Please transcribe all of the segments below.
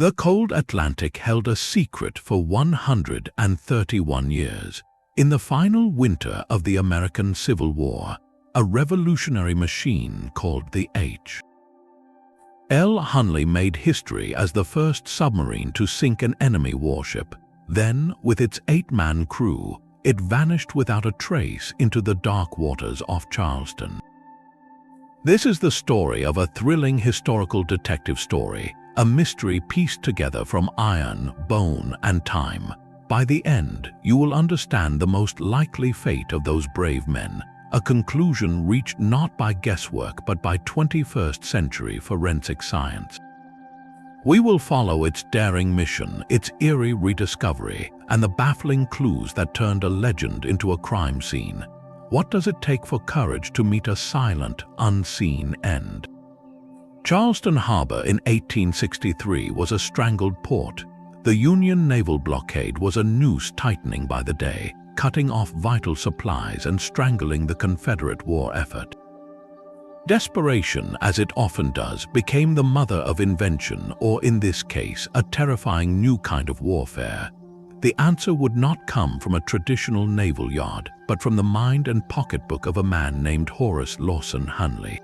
The cold Atlantic held a secret for 131 years. In the final winter of the American Civil War, a revolutionary machine called the H.L. Hunley made history as the first submarine to sink an enemy warship. Then, with its 8-man crew, it vanished without a trace into the dark waters off Charleston. This is the story of a thrilling historical detective story, a mystery pieced together from iron, bone, and time. By the end, you will understand the most likely fate of those brave men, a conclusion reached not by guesswork but by 21st century forensic science. We will follow its daring mission, its eerie rediscovery, and the baffling clues that turned a legend into a crime scene. What does it take for courage to meet a silent, unseen end? Charleston Harbor in 1863 was a strangled port. The Union naval blockade was a noose tightening by the day, cutting off vital supplies and strangling the Confederate war effort. Desperation, as it often does, became the mother of invention, or in this case, a terrifying new kind of warfare. The answer would not come from a traditional naval yard, but from the mind and pocketbook of a man named Horace Lawson Hunley.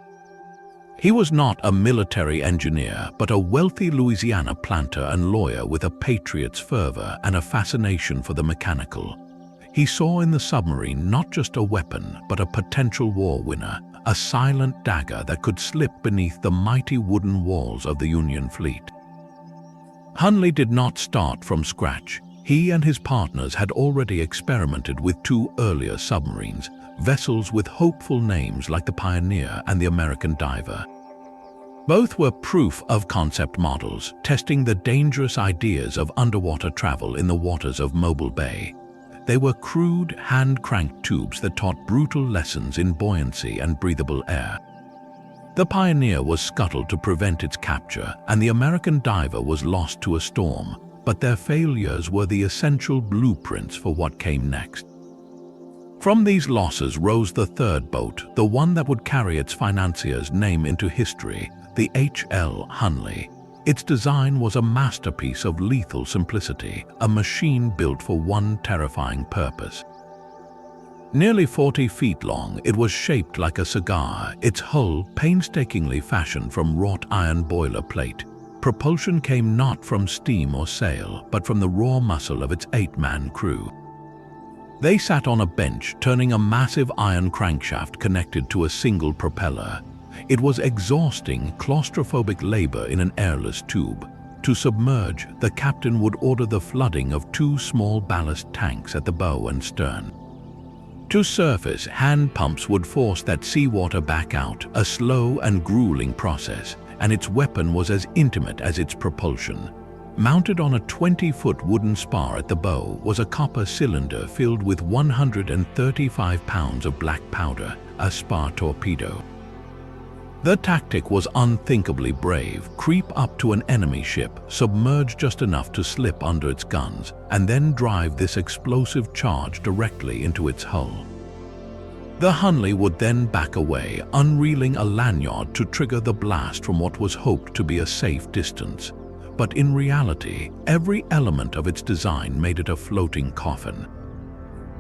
He was not a military engineer, but a wealthy Louisiana planter and lawyer with a patriot's fervor and a fascination for the mechanical. He saw in the submarine not just a weapon, but a potential war winner, a silent dagger that could slip beneath the mighty wooden walls of the Union fleet. Hunley did not start from scratch. He and his partners had already experimented with 2 earlier submarines, vessels with hopeful names like the Pioneer and the American Diver. Both were proof-of-concept models, testing the dangerous ideas of underwater travel in the waters of Mobile Bay. They were crude, hand-cranked tubes that taught brutal lessons in buoyancy and breathable air. The Pioneer was scuttled to prevent its capture, and the American Diver was lost to a storm, but their failures were the essential blueprints for what came next. From these losses rose the third boat, the one that would carry its financier's name into history, the H.L. Hunley. Its design was a masterpiece of lethal simplicity, a machine built for one terrifying purpose. Nearly 40 feet long, it was shaped like a cigar, its hull painstakingly fashioned from wrought iron boiler plate. Propulsion came not from steam or sail, but from the raw muscle of its 8-man crew. They sat on a bench, turning a massive iron crankshaft connected to a single propeller. It was exhausting, claustrophobic labor in an airless tube. To submerge, the captain would order the flooding of 2 small ballast tanks at the bow and stern. To surface, hand pumps would force that seawater back out, a slow and grueling process, and its weapon was as intimate as its propulsion. Mounted on a 20-foot wooden spar at the bow was a copper cylinder filled with 135 pounds of black powder, a spar torpedo. The tactic was unthinkably brave: creep up to an enemy ship, submerge just enough to slip under its guns, and then drive this explosive charge directly into its hull. The Hunley would then back away, unreeling a lanyard to trigger the blast from what was hoped to be a safe distance. But in reality, every element of its design made it a floating coffin.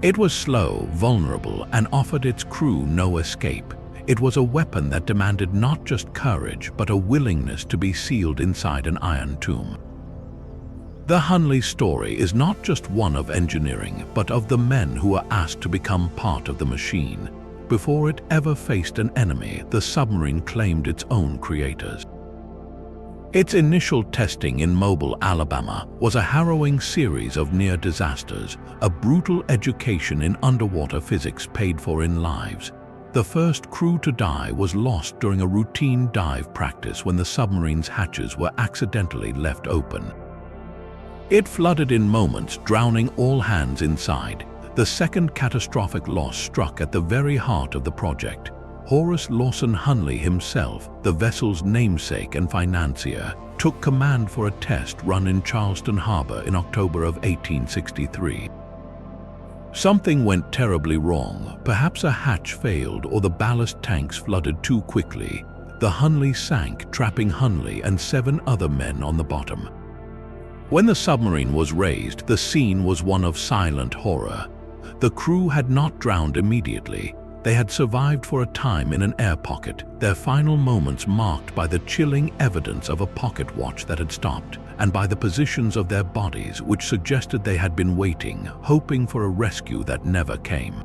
It was slow, vulnerable, and offered its crew no escape. It was a weapon that demanded not just courage, but a willingness to be sealed inside an iron tomb. The Hunley story is not just one of engineering, but of the men who were asked to become part of the machine. Before it ever faced an enemy, the submarine claimed its own creators. Its initial testing in Mobile, Alabama, was a harrowing series of near disasters, a brutal education in underwater physics paid for in lives. The first crew to die was lost during a routine dive practice when the submarine's hatches were accidentally left open. It flooded in moments, drowning all hands inside. The second catastrophic loss struck at the very heart of the project. Horace Lawson Hunley himself, the vessel's namesake and financier, took command for a test run in Charleston Harbor in October of 1863. Something went terribly wrong. Perhaps a hatch failed or the ballast tanks flooded too quickly. The Hunley sank, trapping Hunley and 7 other men on the bottom. When the submarine was raised, the scene was one of silent horror. The crew had not drowned immediately. They had survived for a time in an air pocket, their final moments marked by the chilling evidence of a pocket watch that had stopped, and by the positions of their bodies which suggested they had been waiting, hoping for a rescue that never came.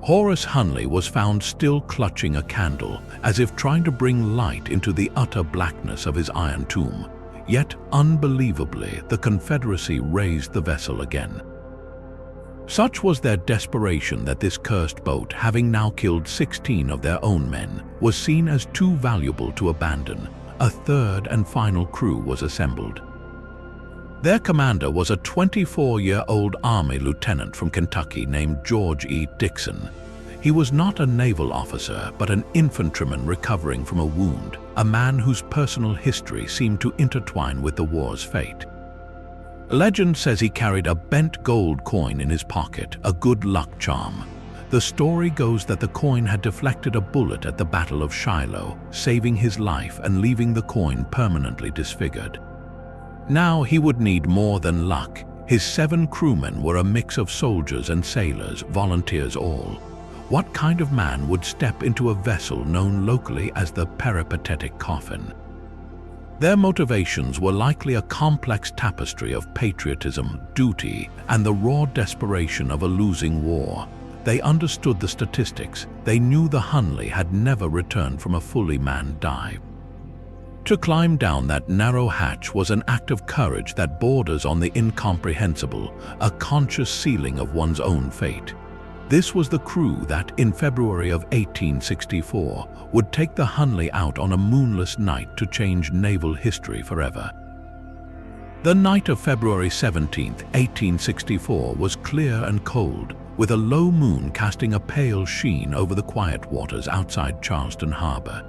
Horace Hunley was found still clutching a candle, as if trying to bring light into the utter blackness of his iron tomb. Yet, unbelievably, the Confederacy raised the vessel again. Such was their desperation that this cursed boat, having now killed 16 of their own men, was seen as too valuable to abandon. A third and final crew was assembled. Their commander was a 24-year-old Army lieutenant from Kentucky named George Dixon. He was not a naval officer, but an infantryman recovering from a wound, a man whose personal history seemed to intertwine with the war's fate. Legend says he carried a bent gold coin in his pocket, a good luck charm. The story goes that the coin had deflected a bullet at the Battle of Shiloh, saving his life and leaving the coin permanently disfigured. Now he would need more than luck. His 7 crewmen were a mix of soldiers and sailors, volunteers all. What kind of man would step into a vessel known locally as the peripatetic coffin? Their motivations were likely a complex tapestry of patriotism, duty, and the raw desperation of a losing war. They understood the statistics. They knew the Hunley had never returned from a fully manned dive. To climb down that narrow hatch was an act of courage that borders on the incomprehensible, a conscious sealing of one's own fate. This was the crew that, in February of 1864, would take the Hunley out on a moonless night to change naval history forever. The night of February 17, 1864 was clear and cold, with a low moon casting a pale sheen over the quiet waters outside Charleston Harbor.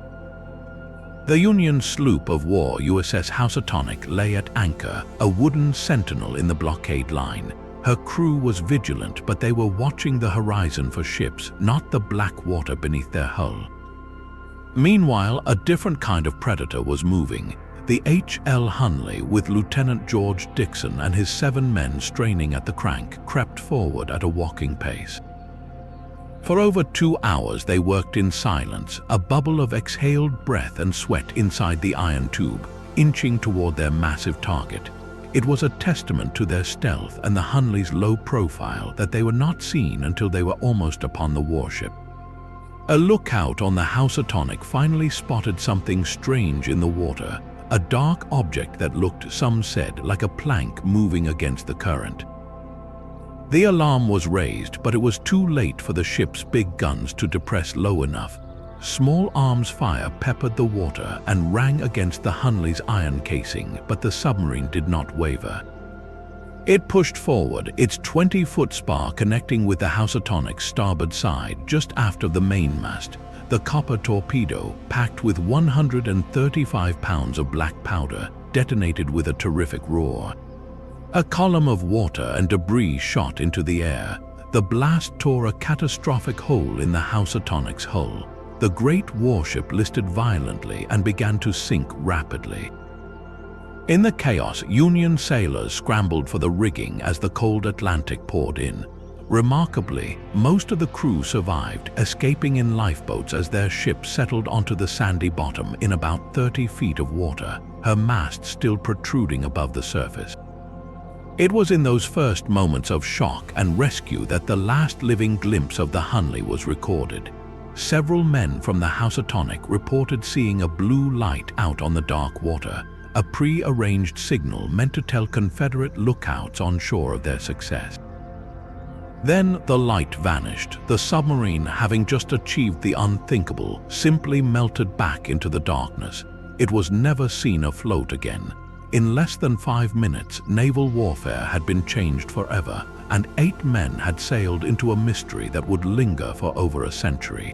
The Union sloop of war USS Housatonic lay at anchor, a wooden sentinel in the blockade line. Her crew was vigilant, but they were watching the horizon for ships, not the black water beneath their hull. Meanwhile, a different kind of predator was moving. The H.L. Hunley, with Lieutenant George Dixon and his 7 men straining at the crank, crept forward at a walking pace. For over 2 hours they worked in silence, a bubble of exhaled breath and sweat inside the iron tube, inching toward their massive target. It was a testament to their stealth and the Hunley's low profile that they were not seen until they were almost upon the warship. A lookout on the Housatonic finally spotted something strange in the water, a dark object that looked, some said, like a plank moving against the current. The alarm was raised, but it was too late for the ship's big guns to depress low enough. Small arms fire peppered the water and rang against the Hunley's iron casing, but the submarine did not waver. It pushed forward, its 20-foot spar connecting with the Housatonic's starboard side just after the mainmast. The copper torpedo, packed with 135 pounds of black powder, detonated with a terrific roar. A column of water and debris shot into the air. The blast tore a catastrophic hole in the Housatonic's hull. The great warship listed violently and began to sink rapidly. In the chaos, Union sailors scrambled for the rigging as the cold Atlantic poured in. Remarkably, most of the crew survived, escaping in lifeboats as their ship settled onto the sandy bottom in about 30 feet of water, her mast still protruding above the surface. It was in those first moments of shock and rescue that the last living glimpse of the Hunley was recorded. Several men from the Housatonic reported seeing a blue light out on the dark water, a pre-arranged signal meant to tell Confederate lookouts on shore of their success. Then the light vanished. The submarine, having just achieved the unthinkable, simply melted back into the darkness. It was never seen afloat again. In less than 5 minutes, naval warfare had been changed forever, and 8 men had sailed into a mystery that would linger for over a century.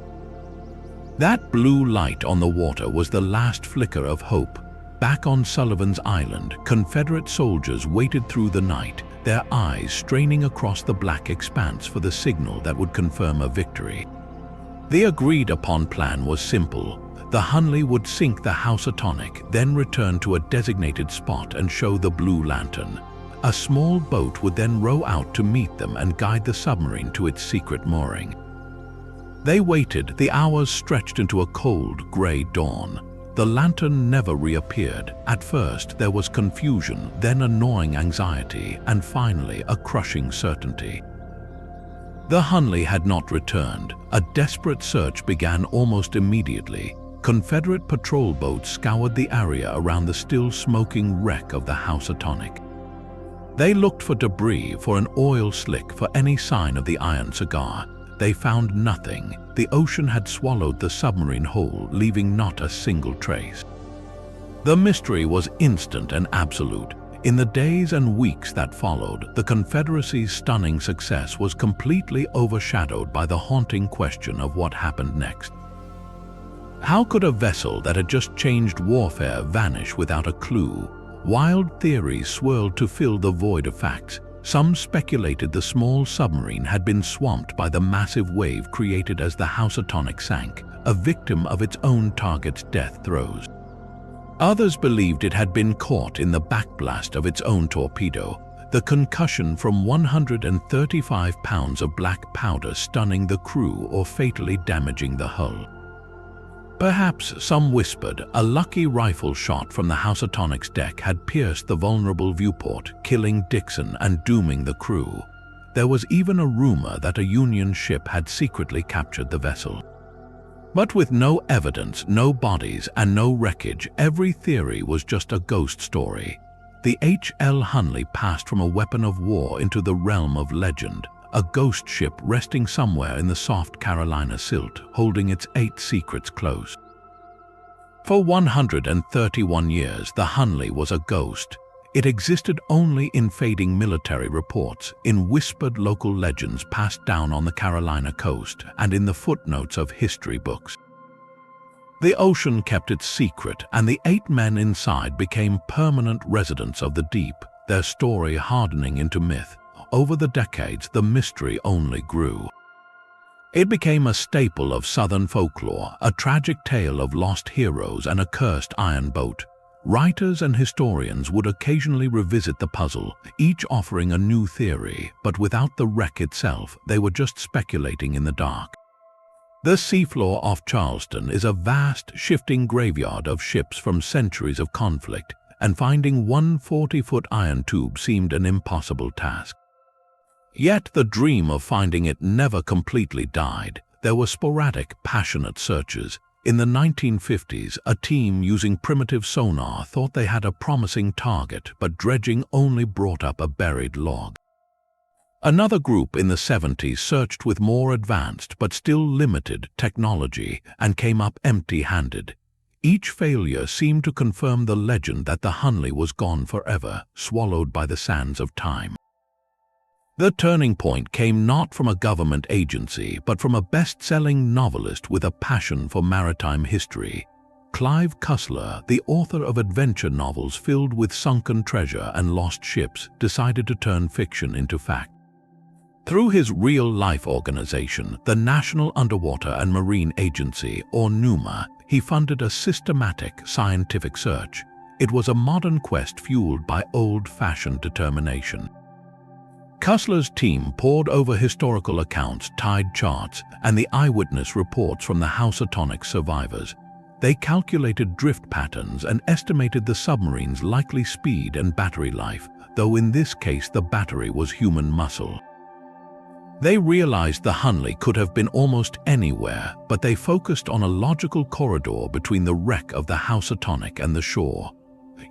That blue light on the water was the last flicker of hope. Back on Sullivan's Island, Confederate soldiers waited through the night, their eyes straining across the black expanse for the signal that would confirm a victory. The agreed-upon plan was simple. The Hunley would sink the Housatonic, then return to a designated spot and show the blue lantern. A small boat would then row out to meet them and guide the submarine to its secret mooring. They waited. The hours stretched into a cold, gray dawn. The lantern never reappeared. At first, there was confusion, then a gnawing anxiety, and finally a crushing certainty. The Hunley had not returned. A desperate search began almost immediately. Confederate patrol boats scoured the area around the still smoking wreck of the Housatonic. They looked for debris, for an oil slick, for any sign of the iron cigar. They found nothing. The ocean had swallowed the submarine whole, leaving not a single trace. The mystery was instant and absolute. In the days and weeks that followed, the Confederacy's stunning success was completely overshadowed by the haunting question of what happened next. How could a vessel that had just changed warfare vanish without a clue? Wild theories swirled to fill the void of facts. Some speculated the small submarine had been swamped by the massive wave created as the Housatonic sank, a victim of its own target's death throes. Others believed it had been caught in the backblast of its own torpedo, the concussion from 135 pounds of black powder stunning the crew or fatally damaging the hull. Perhaps, some whispered, a lucky rifle shot from the Housatonic's deck had pierced the vulnerable viewport, killing Dixon and dooming the crew. There was even a rumor that a Union ship had secretly captured the vessel. But with no evidence, no bodies, and no wreckage, every theory was just a ghost story. The H.L. Hunley passed from a weapon of war into the realm of legend, a ghost ship resting somewhere in the soft Carolina silt, holding its 8 secrets close. For 131 years, the Hunley was a ghost. It existed only in fading military reports, in whispered local legends passed down on the Carolina coast, and in the footnotes of history books. The ocean kept its secret, and the 8 men inside became permanent residents of the deep, their story hardening into myth. Over the decades, the mystery only grew. It became a staple of Southern folklore, a tragic tale of lost heroes and a cursed iron boat. Writers and historians would occasionally revisit the puzzle, each offering a new theory, but without the wreck itself, they were just speculating in the dark. The seafloor off Charleston is a vast, shifting graveyard of ships from centuries of conflict, and finding one 40-foot iron tube seemed an impossible task. Yet the dream of finding it never completely died. There were sporadic, passionate searches. In the 1950s, a team using primitive sonar thought they had a promising target, but dredging only brought up a buried log. Another group in the 70s searched with more advanced but still limited technology and came up empty-handed. Each failure seemed to confirm the legend that the Hunley was gone forever, swallowed by the sands of time. The turning point came not from a government agency, but from a best-selling novelist with a passion for maritime history. Clive Cussler, the author of adventure novels filled with sunken treasure and lost ships, decided to turn fiction into fact. Through his real-life organization, the National Underwater and Marine Agency, or NUMA, he funded a systematic scientific search. It was a modern quest fueled by old-fashioned determination. Cussler's team pored over historical accounts, tide charts, and the eyewitness reports from the Housatonic survivors. They calculated drift patterns and estimated the submarine's likely speed and battery life, though in this case the battery was human muscle. They realized the Hunley could have been almost anywhere, but they focused on a logical corridor between the wreck of the Housatonic and the shore.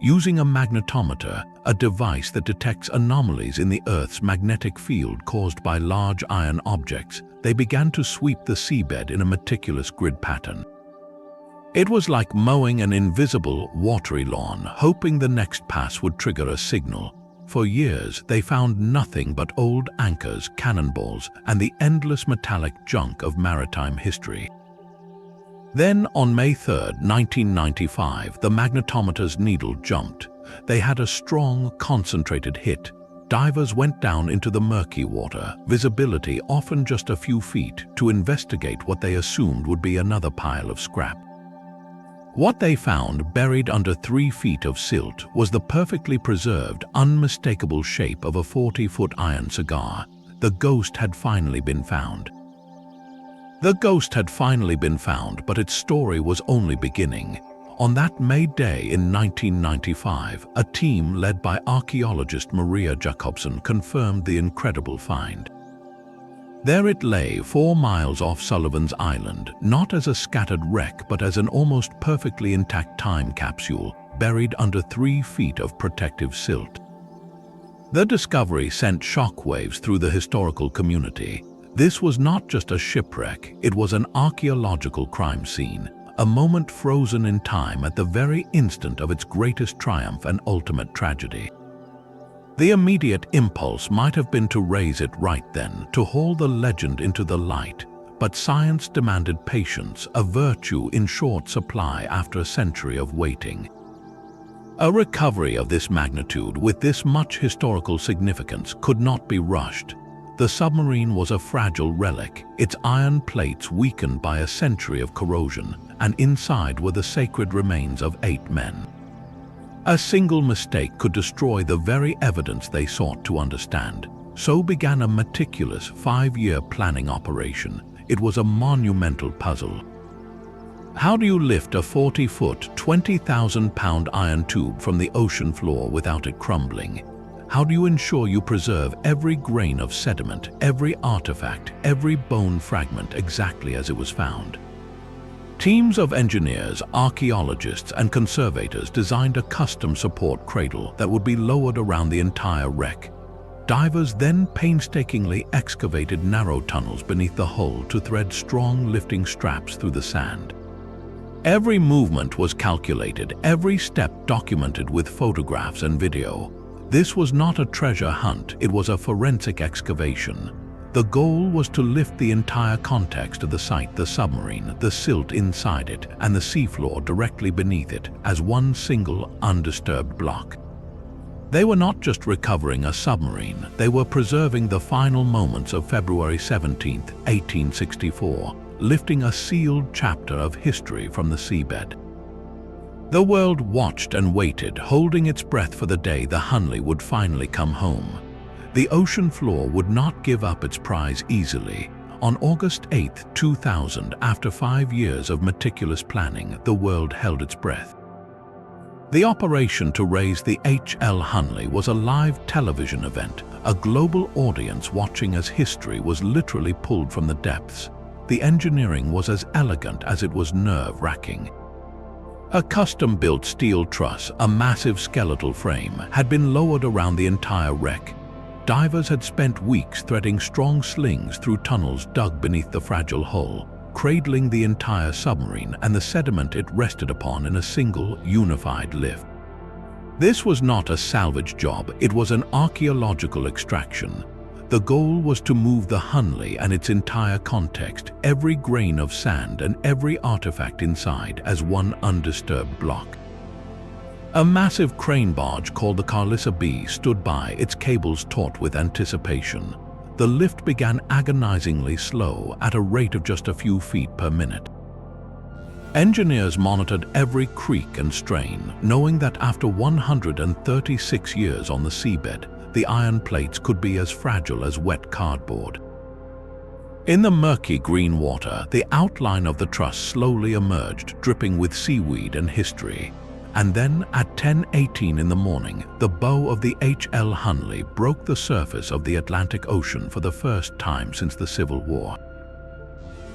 Using a magnetometer, a device that detects anomalies in the Earth's magnetic field caused by large iron objects, they began to sweep the seabed in a meticulous grid pattern. It was like mowing an invisible, watery lawn, hoping the next pass would trigger a signal. For years, they found nothing but old anchors, cannonballs, and the endless metallic junk of maritime history. Then, on May 3, 1995, the magnetometer's needle jumped. They had a strong, concentrated hit. Divers went down into the murky water, visibility often just a few feet, to investigate what they assumed would be another pile of scrap. What they found buried under 3 feet of silt was the perfectly preserved, unmistakable shape of a 40-foot iron cigar. The ghost had finally been found. The ghost had finally been found, but its story was only beginning. On that May Day in 1995, a team led by archaeologist Maria Jacobson confirmed the incredible find. There it lay 4 miles off Sullivan's Island, not as a scattered wreck but as an almost perfectly intact time capsule, buried under 3 feet of protective silt. The discovery sent shockwaves through the historical community. This was not just a shipwreck, it was an archaeological crime scene, a moment frozen in time at the very instant of its greatest triumph and ultimate tragedy. The immediate impulse might have been to raise it right then, to haul the legend into the light, but science demanded patience, a virtue in short supply after a century of waiting. A recovery of this magnitude, with this much historical significance, could not be rushed. The submarine was a fragile relic, its iron plates weakened by a century of corrosion, and inside were the sacred remains of 8 men. A single mistake could destroy the very evidence they sought to understand. So began a meticulous 5-year planning operation. It was a monumental puzzle. How do you lift a 40-foot, 20,000-pound iron tube from the ocean floor without it crumbling? How do you ensure you preserve every grain of sediment, every artifact, every bone fragment exactly as it was found? Teams of engineers, archaeologists, and conservators designed a custom support cradle that would be lowered around the entire wreck. Divers then painstakingly excavated narrow tunnels beneath the hull to thread strong lifting straps through the sand. Every movement was calculated, every step documented with photographs and video. This was not a treasure hunt, it was a forensic excavation. The goal was to lift the entire context of the site, the submarine, the silt inside it, and the seafloor directly beneath it, as one single, undisturbed block. They were not just recovering a submarine, they were preserving the final moments of February 17, 1864, lifting a sealed chapter of history from the seabed. The world watched and waited, holding its breath for the day the Hunley would finally come home. The ocean floor would not give up its prize easily. On August 8, 2000, after 5 years of meticulous planning, the world held its breath. The operation to raise the H.L. Hunley was a live television event, a global audience watching as history was literally pulled from the depths. The engineering was as elegant as it was nerve-wracking. A custom-built steel truss, a massive skeletal frame, had been lowered around the entire wreck. Divers had spent weeks threading strong slings through tunnels dug beneath the fragile hull, cradling the entire submarine and the sediment it rested upon in a single, unified lift. This was not a salvage job, it was an archaeological extraction. The goal was to move the Hunley and its entire context, every grain of sand and every artifact inside, as one undisturbed block. A massive crane barge called the Carlissa B stood by, its cables taut with anticipation. The lift began agonizingly slow, at a rate of just a few feet per minute. Engineers monitored every creak and strain, knowing that after 136 years on the seabed, the iron plates could be as fragile as wet cardboard. In the murky green water, the outline of the truss slowly emerged, dripping with seaweed and history. And then, at 10:18 in the morning, the bow of the H.L. Hunley broke the surface of the Atlantic Ocean for the first time since the Civil War.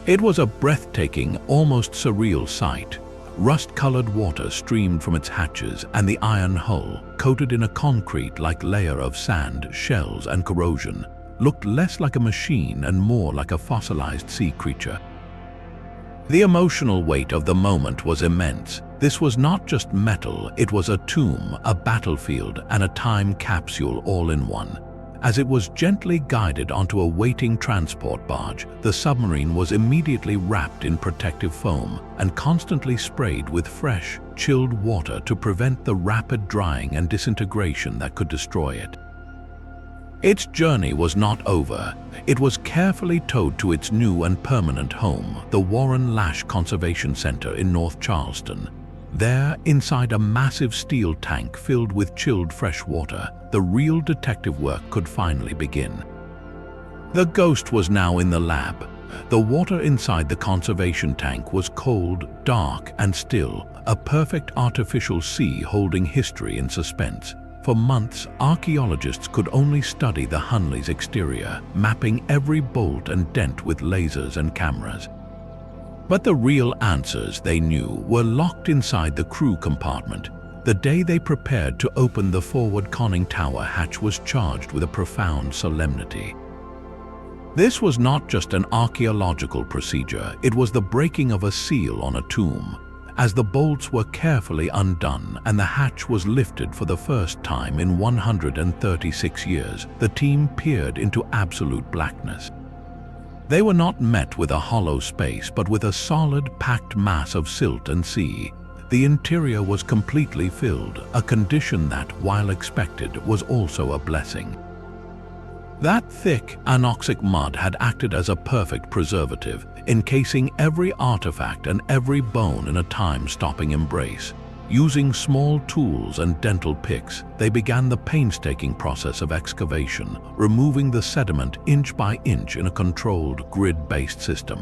It was a breathtaking, almost surreal sight. Rust-colored water streamed from its hatches, and the iron hull, coated in a concrete-like layer of sand, shells, and corrosion, looked less like a machine and more like a fossilized sea creature. The emotional weight of the moment was immense. This was not just metal, it was a tomb, a battlefield, and a time capsule all in one. As it was gently guided onto a waiting transport barge, the submarine was immediately wrapped in protective foam and constantly sprayed with fresh, chilled water to prevent the rapid drying and disintegration that could destroy it. Its journey was not over. It was carefully towed to its new and permanent home, the Warren Lash Conservation Center in North Charleston. There, inside a massive steel tank filled with chilled fresh water, the real detective work could finally begin. The ghost was now in the lab. The water inside the conservation tank was cold, dark, and still, a perfect artificial sea holding history in suspense. For months, archaeologists could only study the Hunley's exterior, mapping every bolt and dent with lasers and cameras. But the real answers, they knew, were locked inside the crew compartment. The day they prepared to open the forward conning tower hatch was charged with a profound solemnity. This was not just an archaeological procedure, it was the breaking of a seal on a tomb. As the bolts were carefully undone and the hatch was lifted for the first time in 136 years, the team peered into absolute blackness. They were not met with a hollow space, but with a solid, packed mass of silt and sea. The interior was completely filled, a condition that, while expected, was also a blessing. That thick, anoxic mud had acted as a perfect preservative, encasing every artifact and every bone in a time-stopping embrace. Using small tools and dental picks, they began the painstaking process of excavation, removing the sediment inch by inch in a controlled, grid-based system.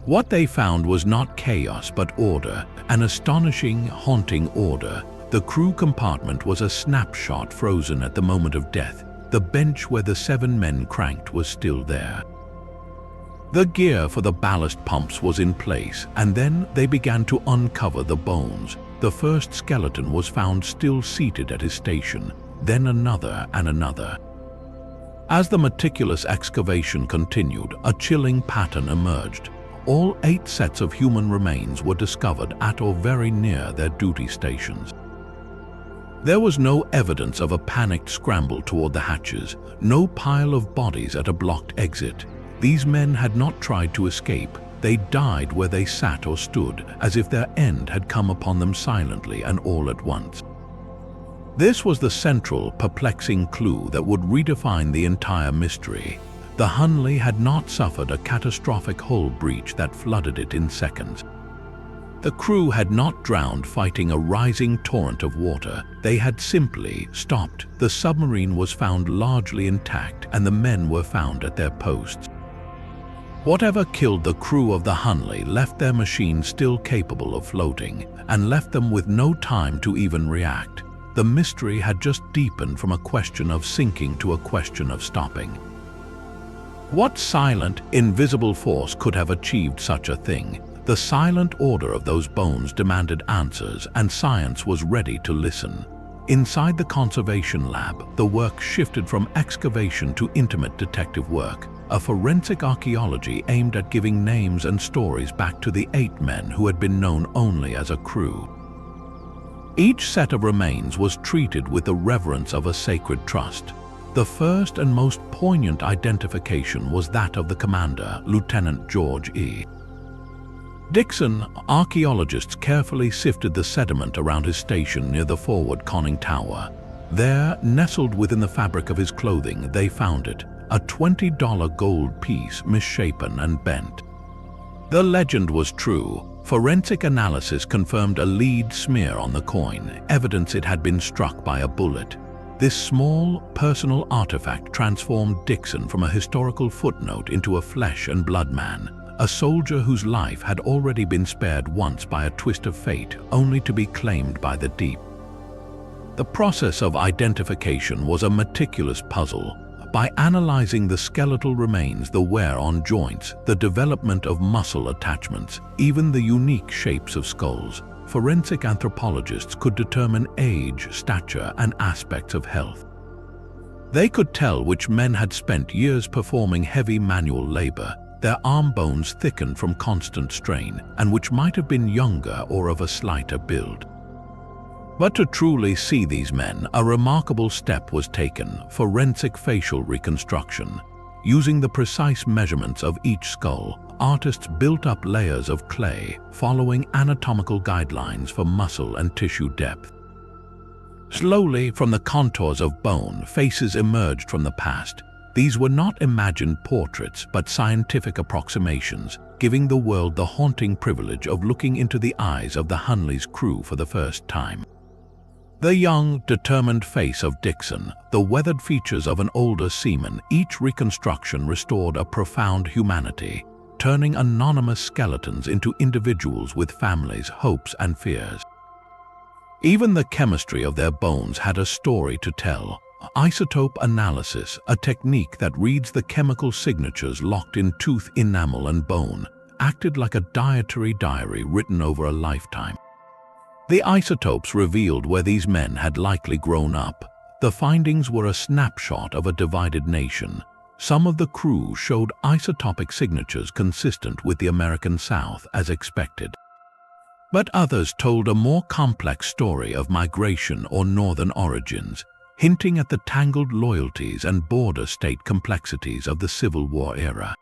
What they found was not chaos but order, an astonishing, haunting order. The crew compartment was a snapshot frozen at the moment of death. The bench where the 7 men cranked was still there. The gear for the ballast pumps was in place, and then they began to uncover the bones. The first skeleton was found still seated at his station, then another and another. As the meticulous excavation continued, a chilling pattern emerged. All 8 sets of human remains were discovered at or very near their duty stations. There was no evidence of a panicked scramble toward the hatches, no pile of bodies at a blocked exit. These men had not tried to escape. They died where they sat or stood, as if their end had come upon them silently and all at once. This was the central, perplexing clue that would redefine the entire mystery. The Hunley had not suffered a catastrophic hull breach that flooded it in seconds. The crew had not drowned fighting a rising torrent of water. They had simply stopped. The submarine was found largely intact, and the men were found at their posts. Whatever killed the crew of the Hunley left their machine still capable of floating, and left them with no time to even react. The mystery had just deepened from a question of sinking to a question of stopping. What silent, invisible force could have achieved such a thing? The silent order of those bones demanded answers, and science was ready to listen. Inside the conservation lab, the work shifted from excavation to intimate detective work, a forensic archaeology aimed at giving names and stories back to the 8 men who had been known only as a crew. Each set of remains was treated with the reverence of a sacred trust. The first and most poignant identification was that of the commander, Lieutenant George E. Dixon. Archaeologists carefully sifted the sediment around his station near the forward conning tower. There, nestled within the fabric of his clothing, they found it, a $20 gold piece misshapen and bent. The legend was true. Forensic analysis confirmed a lead smear on the coin, evidence it had been struck by a bullet. This small, personal artifact transformed Dixon from a historical footnote into a flesh and blood man, a soldier whose life had already been spared once by a twist of fate, only to be claimed by the deep. The process of identification was a meticulous puzzle. By analyzing the skeletal remains, the wear on joints, the development of muscle attachments, even the unique shapes of skulls, forensic anthropologists could determine age, stature, and aspects of health. They could tell which men had spent years performing heavy manual labor, their arm bones thickened from constant strain, and which might have been younger or of a slighter build. But to truly see these men, a remarkable step was taken: forensic facial reconstruction. Using the precise measurements of each skull, artists built up layers of clay, following anatomical guidelines for muscle and tissue depth. Slowly, from the contours of bone, faces emerged from the past. These were not imagined portraits but scientific approximations, giving the world the haunting privilege of looking into the eyes of the Hunley's crew for the first time. The young, determined face of Dixon, the weathered features of an older seaman, each reconstruction restored a profound humanity, turning anonymous skeletons into individuals with families, hopes, and fears. Even the chemistry of their bones had a story to tell. Isotope analysis, a technique that reads the chemical signatures locked in tooth enamel and bone, acted like a dietary diary written over a lifetime. The isotopes revealed where these men had likely grown up. The findings were a snapshot of a divided nation. Some of the crew showed isotopic signatures consistent with the American South as expected. But others told a more complex story of migration or northern origins, hinting at the tangled loyalties and border state complexities of the Civil War era.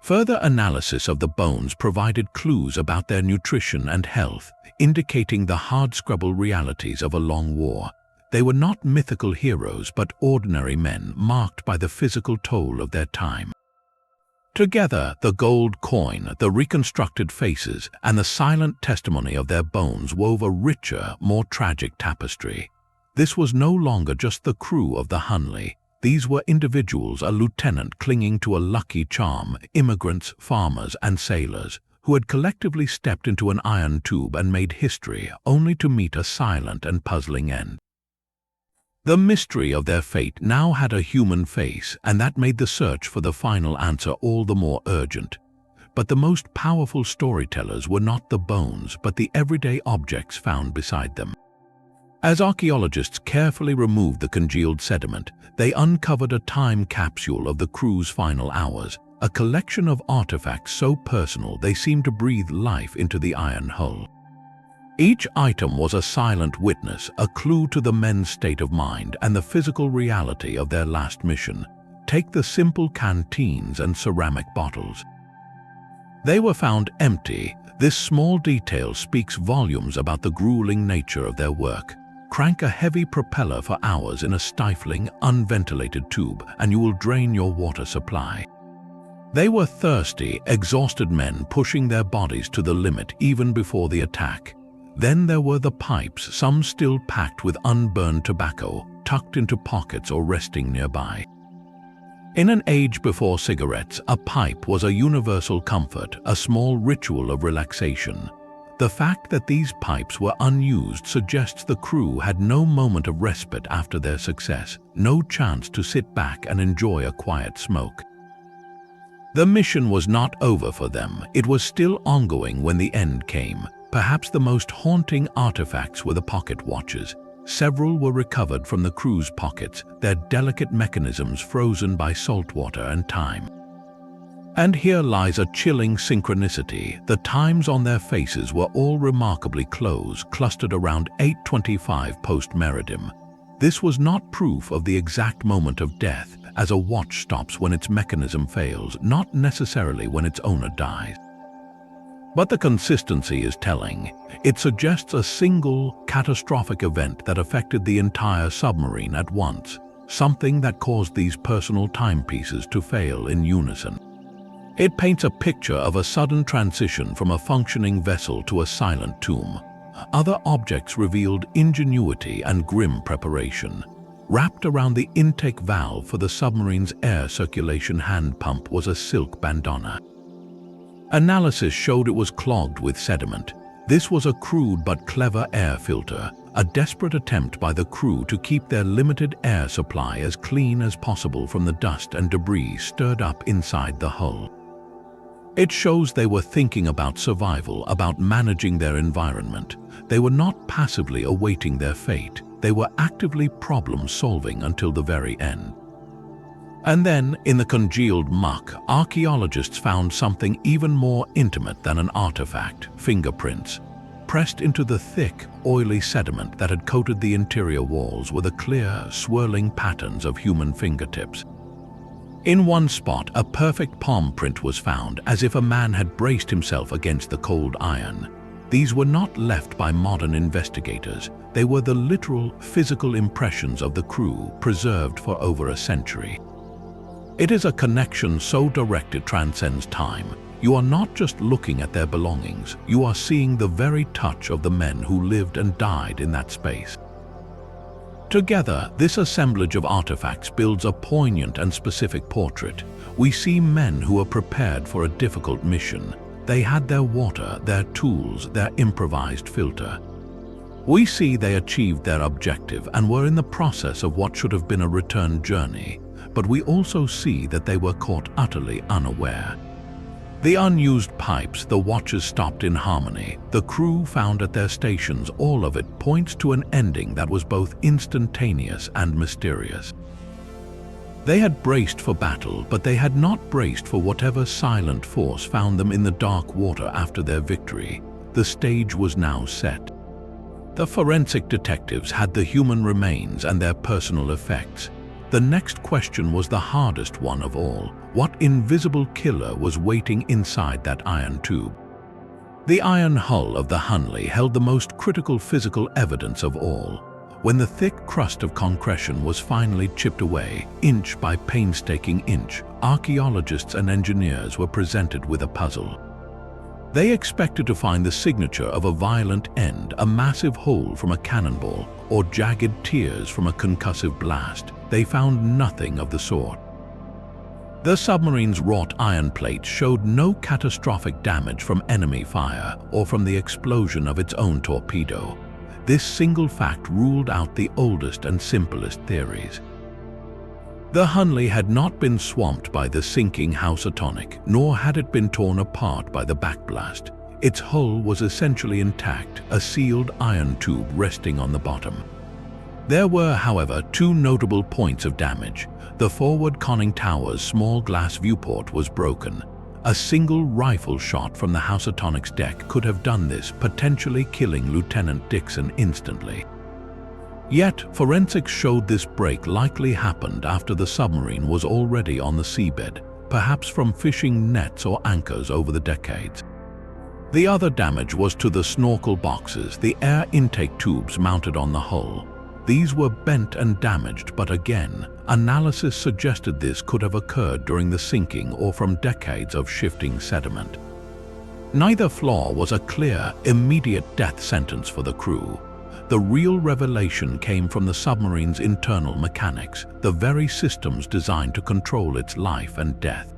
Further analysis of the bones provided clues about their nutrition and health, indicating the hardscrabble realities of a long war. They were not mythical heroes but ordinary men marked by the physical toll of their time. Together, the gold coin, the reconstructed faces, and the silent testimony of their bones wove a richer, more tragic tapestry. This was no longer just the crew of the Hunley. These were individuals, a lieutenant clinging to a lucky charm, immigrants, farmers, and sailors, who had collectively stepped into an iron tube and made history, only to meet a silent and puzzling end. The mystery of their fate now had a human face, and that made the search for the final answer all the more urgent. But the most powerful storytellers were not the bones, but the everyday objects found beside them. As archaeologists carefully removed the congealed sediment, they uncovered a time capsule of the crew's final hours, a collection of artifacts so personal they seemed to breathe life into the iron hull. Each item was a silent witness, a clue to the men's state of mind and the physical reality of their last mission. Take the simple canteens and ceramic bottles. They were found empty. This small detail speaks volumes about the grueling nature of their work. Crank a heavy propeller for hours in a stifling, unventilated tube, and you will drain your water supply. They were thirsty, exhausted men pushing their bodies to the limit even before the attack. Then there were the pipes, some still packed with unburned tobacco, tucked into pockets or resting nearby. In an age before cigarettes, a pipe was a universal comfort, a small ritual of relaxation. The fact that these pipes were unused suggests the crew had no moment of respite after their success, no chance to sit back and enjoy a quiet smoke. The mission was not over for them. It was still ongoing when the end came. Perhaps the most haunting artifacts were the pocket watches. Several were recovered from the crew's pockets, their delicate mechanisms frozen by salt water and time. And here lies a chilling synchronicity. The times on their faces were all remarkably close, clustered around 8:25 post-meridium. This was not proof of the exact moment of death, as a watch stops when its mechanism fails, not necessarily when its owner dies. But the consistency is telling. It suggests a single, catastrophic event that affected the entire submarine at once, something that caused these personal timepieces to fail in unison. It paints a picture of a sudden transition from a functioning vessel to a silent tomb. Other objects revealed ingenuity and grim preparation. Wrapped around the intake valve for the submarine's air circulation hand pump was a silk bandana. Analysis showed it was clogged with sediment. This was a crude but clever air filter, a desperate attempt by the crew to keep their limited air supply as clean as possible from the dust and debris stirred up inside the hull. It shows they were thinking about survival, about managing their environment. They were not passively awaiting their fate. They were actively problem-solving until the very end. And then, in the congealed muck, archaeologists found something even more intimate than an artifact: fingerprints. Pressed into the thick, oily sediment that had coated the interior walls were the clear, swirling patterns of human fingertips. In one spot, a perfect palm print was found, as if a man had braced himself against the cold iron. These were not left by modern investigators. They were the literal, physical impressions of the crew, preserved for over a century. It is a connection so direct it transcends time. You are not just looking at their belongings, you are seeing the very touch of the men who lived and died in that space. Together, this assemblage of artifacts builds a poignant and specific portrait. We see men who are prepared for a difficult mission. They had their water, their tools, their improvised filter. We see they achieved their objective and were in the process of what should have been a return journey, but we also see that they were caught utterly unaware. The unused pipes, the watches stopped in harmony, the crew found at their stations, all of it points to an ending that was both instantaneous and mysterious. They had braced for battle, but they had not braced for whatever silent force found them in the dark water after their victory. The stage was now set. The forensic detectives had the human remains and their personal effects. The next question was the hardest one of all. What invisible killer was waiting inside that iron tube? The iron hull of the Hunley held the most critical physical evidence of all. When the thick crust of concretion was finally chipped away, inch by painstaking inch, archaeologists and engineers were presented with a puzzle. They expected to find the signature of a violent end, a massive hole from a cannonball, or jagged tears from a concussive blast. They found nothing of the sort. The submarine's wrought iron plates showed no catastrophic damage from enemy fire or from the explosion of its own torpedo. This single fact ruled out the oldest and simplest theories. The Hunley had not been swamped by the sinking Housatonic, nor had it been torn apart by the backblast. Its hull was essentially intact, a sealed iron tube resting on the bottom. There were, however, two notable points of damage. The forward conning tower's small glass viewport was broken. A single rifle shot from the Housatonic's deck could have done this, potentially killing Lieutenant Dixon instantly. Yet, forensics showed this break likely happened after the submarine was already on the seabed, perhaps from fishing nets or anchors over the decades. The other damage was to the snorkel boxes, the air intake tubes mounted on the hull. These were bent and damaged, but again, analysis suggested this could have occurred during the sinking or from decades of shifting sediment. Neither flaw was a clear, immediate death sentence for the crew. The real revelation came from the submarine's internal mechanics, the very systems designed to control its life and death.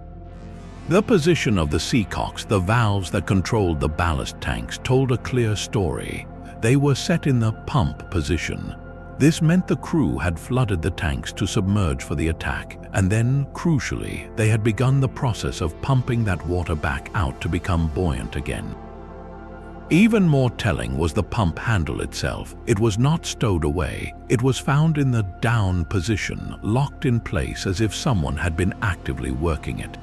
The position of the seacocks, the valves that controlled the ballast tanks, told a clear story. They were set in the pump position. This meant the crew had flooded the tanks to submerge for the attack, and then, crucially, they had begun the process of pumping that water back out to become buoyant again. Even more telling was the pump handle itself. It was not stowed away. It was found in the down position, locked in place as if someone had been actively working it.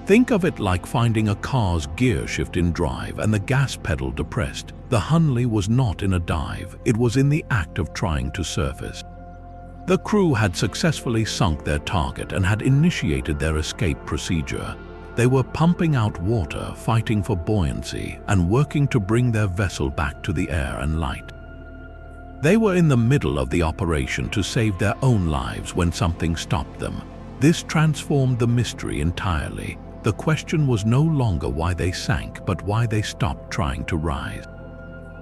Think of it like finding a car's gear shift in drive and the gas pedal depressed. The Hunley was not in a dive, it was in the act of trying to surface. The crew had successfully sunk their target and had initiated their escape procedure. They were pumping out water, fighting for buoyancy, and working to bring their vessel back to the air and light. They were in the middle of the operation to save their own lives when something stopped them. This transformed the mystery entirely. The question was no longer why they sank, but why they stopped trying to rise.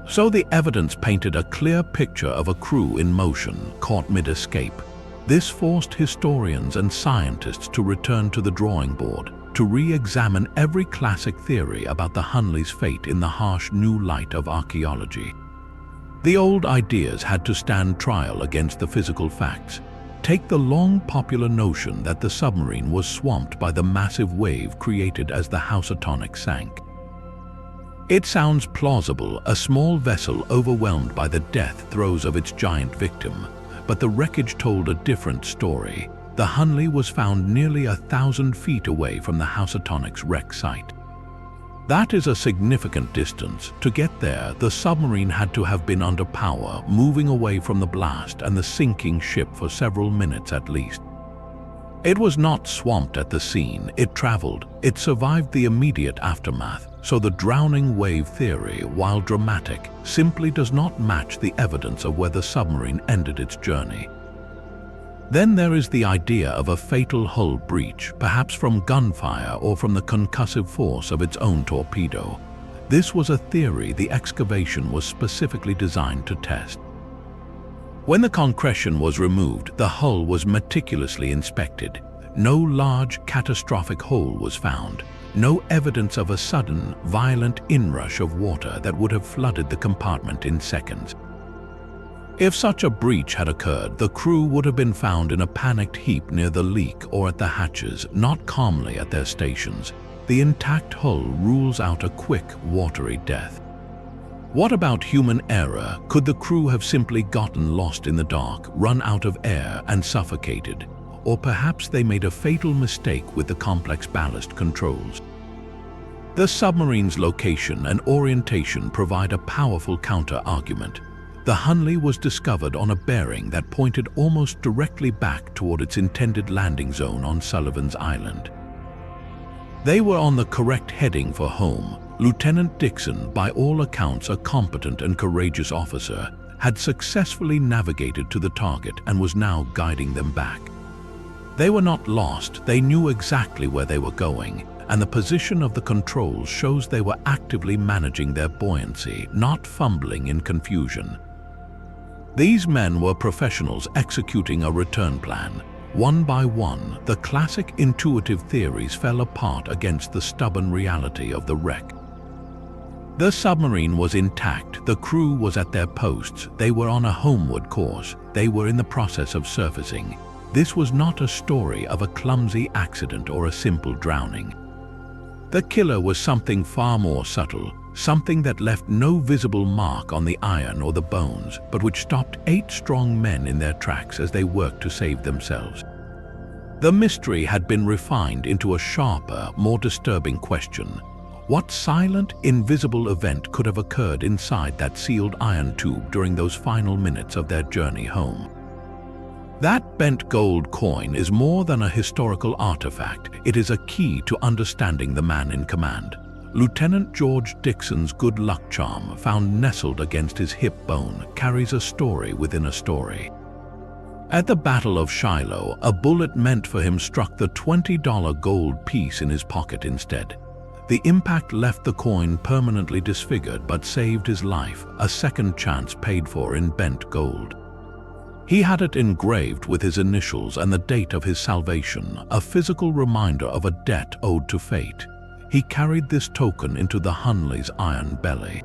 So the evidence painted a clear picture of a crew in motion, caught mid-escape. This forced historians and scientists to return to the drawing board, to re-examine every classic theory about the Hunley's fate in the harsh new light of archaeology. The old ideas had to stand trial against the physical facts. Take the long popular notion that the submarine was swamped by the massive wave created as the Housatonic sank. It sounds plausible, a small vessel overwhelmed by the death throes of its giant victim, but the wreckage told a different story. The Hunley was found nearly 1,000 feet away from the Housatonic's wreck site. That is a significant distance. To get there, the submarine had to have been under power, moving away from the blast and the sinking ship for several minutes at least. It was not swamped at the scene, it traveled. It survived the immediate aftermath, so the drowning wave theory, while dramatic, simply does not match the evidence of where the submarine ended its journey. Then there is the idea of a fatal hull breach, perhaps from gunfire or from the concussive force of its own torpedo. This was a theory the excavation was specifically designed to test. When the concretion was removed, the hull was meticulously inspected. No large, catastrophic hole was found. No evidence of a sudden, violent inrush of water that would have flooded the compartment in seconds. If such a breach had occurred, the crew would have been found in a panicked heap near the leak or at the hatches, not calmly at their stations. The intact hull rules out a quick, watery death. What about human error? Could the crew have simply gotten lost in the dark, run out of air, and suffocated? Or perhaps they made a fatal mistake with the complex ballast controls. The submarine's location and orientation provide a powerful counter-argument. The Hunley was discovered on a bearing that pointed almost directly back toward its intended landing zone on Sullivan's Island. They were on the correct heading for home. Lieutenant Dixon, by all accounts a competent and courageous officer, had successfully navigated to the target and was now guiding them back. They were not lost, they knew exactly where they were going, and the position of the controls shows they were actively managing their buoyancy, not fumbling in confusion. These men were professionals executing a return plan. One by one, the classic intuitive theories fell apart against the stubborn reality of the wreck. The submarine was intact, the crew was at their posts, they were on a homeward course, they were in the process of surfacing. This was not a story of a clumsy accident or a simple drowning. The killer was something far more subtle, something that left no visible mark on the iron or the bones, but which stopped 8 strong men in their tracks as they worked to save themselves. The mystery had been refined into a sharper, more disturbing question. What silent, invisible event could have occurred inside that sealed iron tube during those final minutes of their journey home? That bent gold coin is more than a historical artifact. It is a key to understanding the man in command. Lieutenant George Dixon's good luck charm, found nestled against his hip bone, carries a story within a story. At the Battle of Shiloh, a bullet meant for him struck the $20 gold piece in his pocket instead. The impact left the coin permanently disfigured but saved his life, a second chance paid for in bent gold. He had it engraved with his initials and the date of his salvation, a physical reminder of a debt owed to fate. He carried this token into the Hunley's iron belly.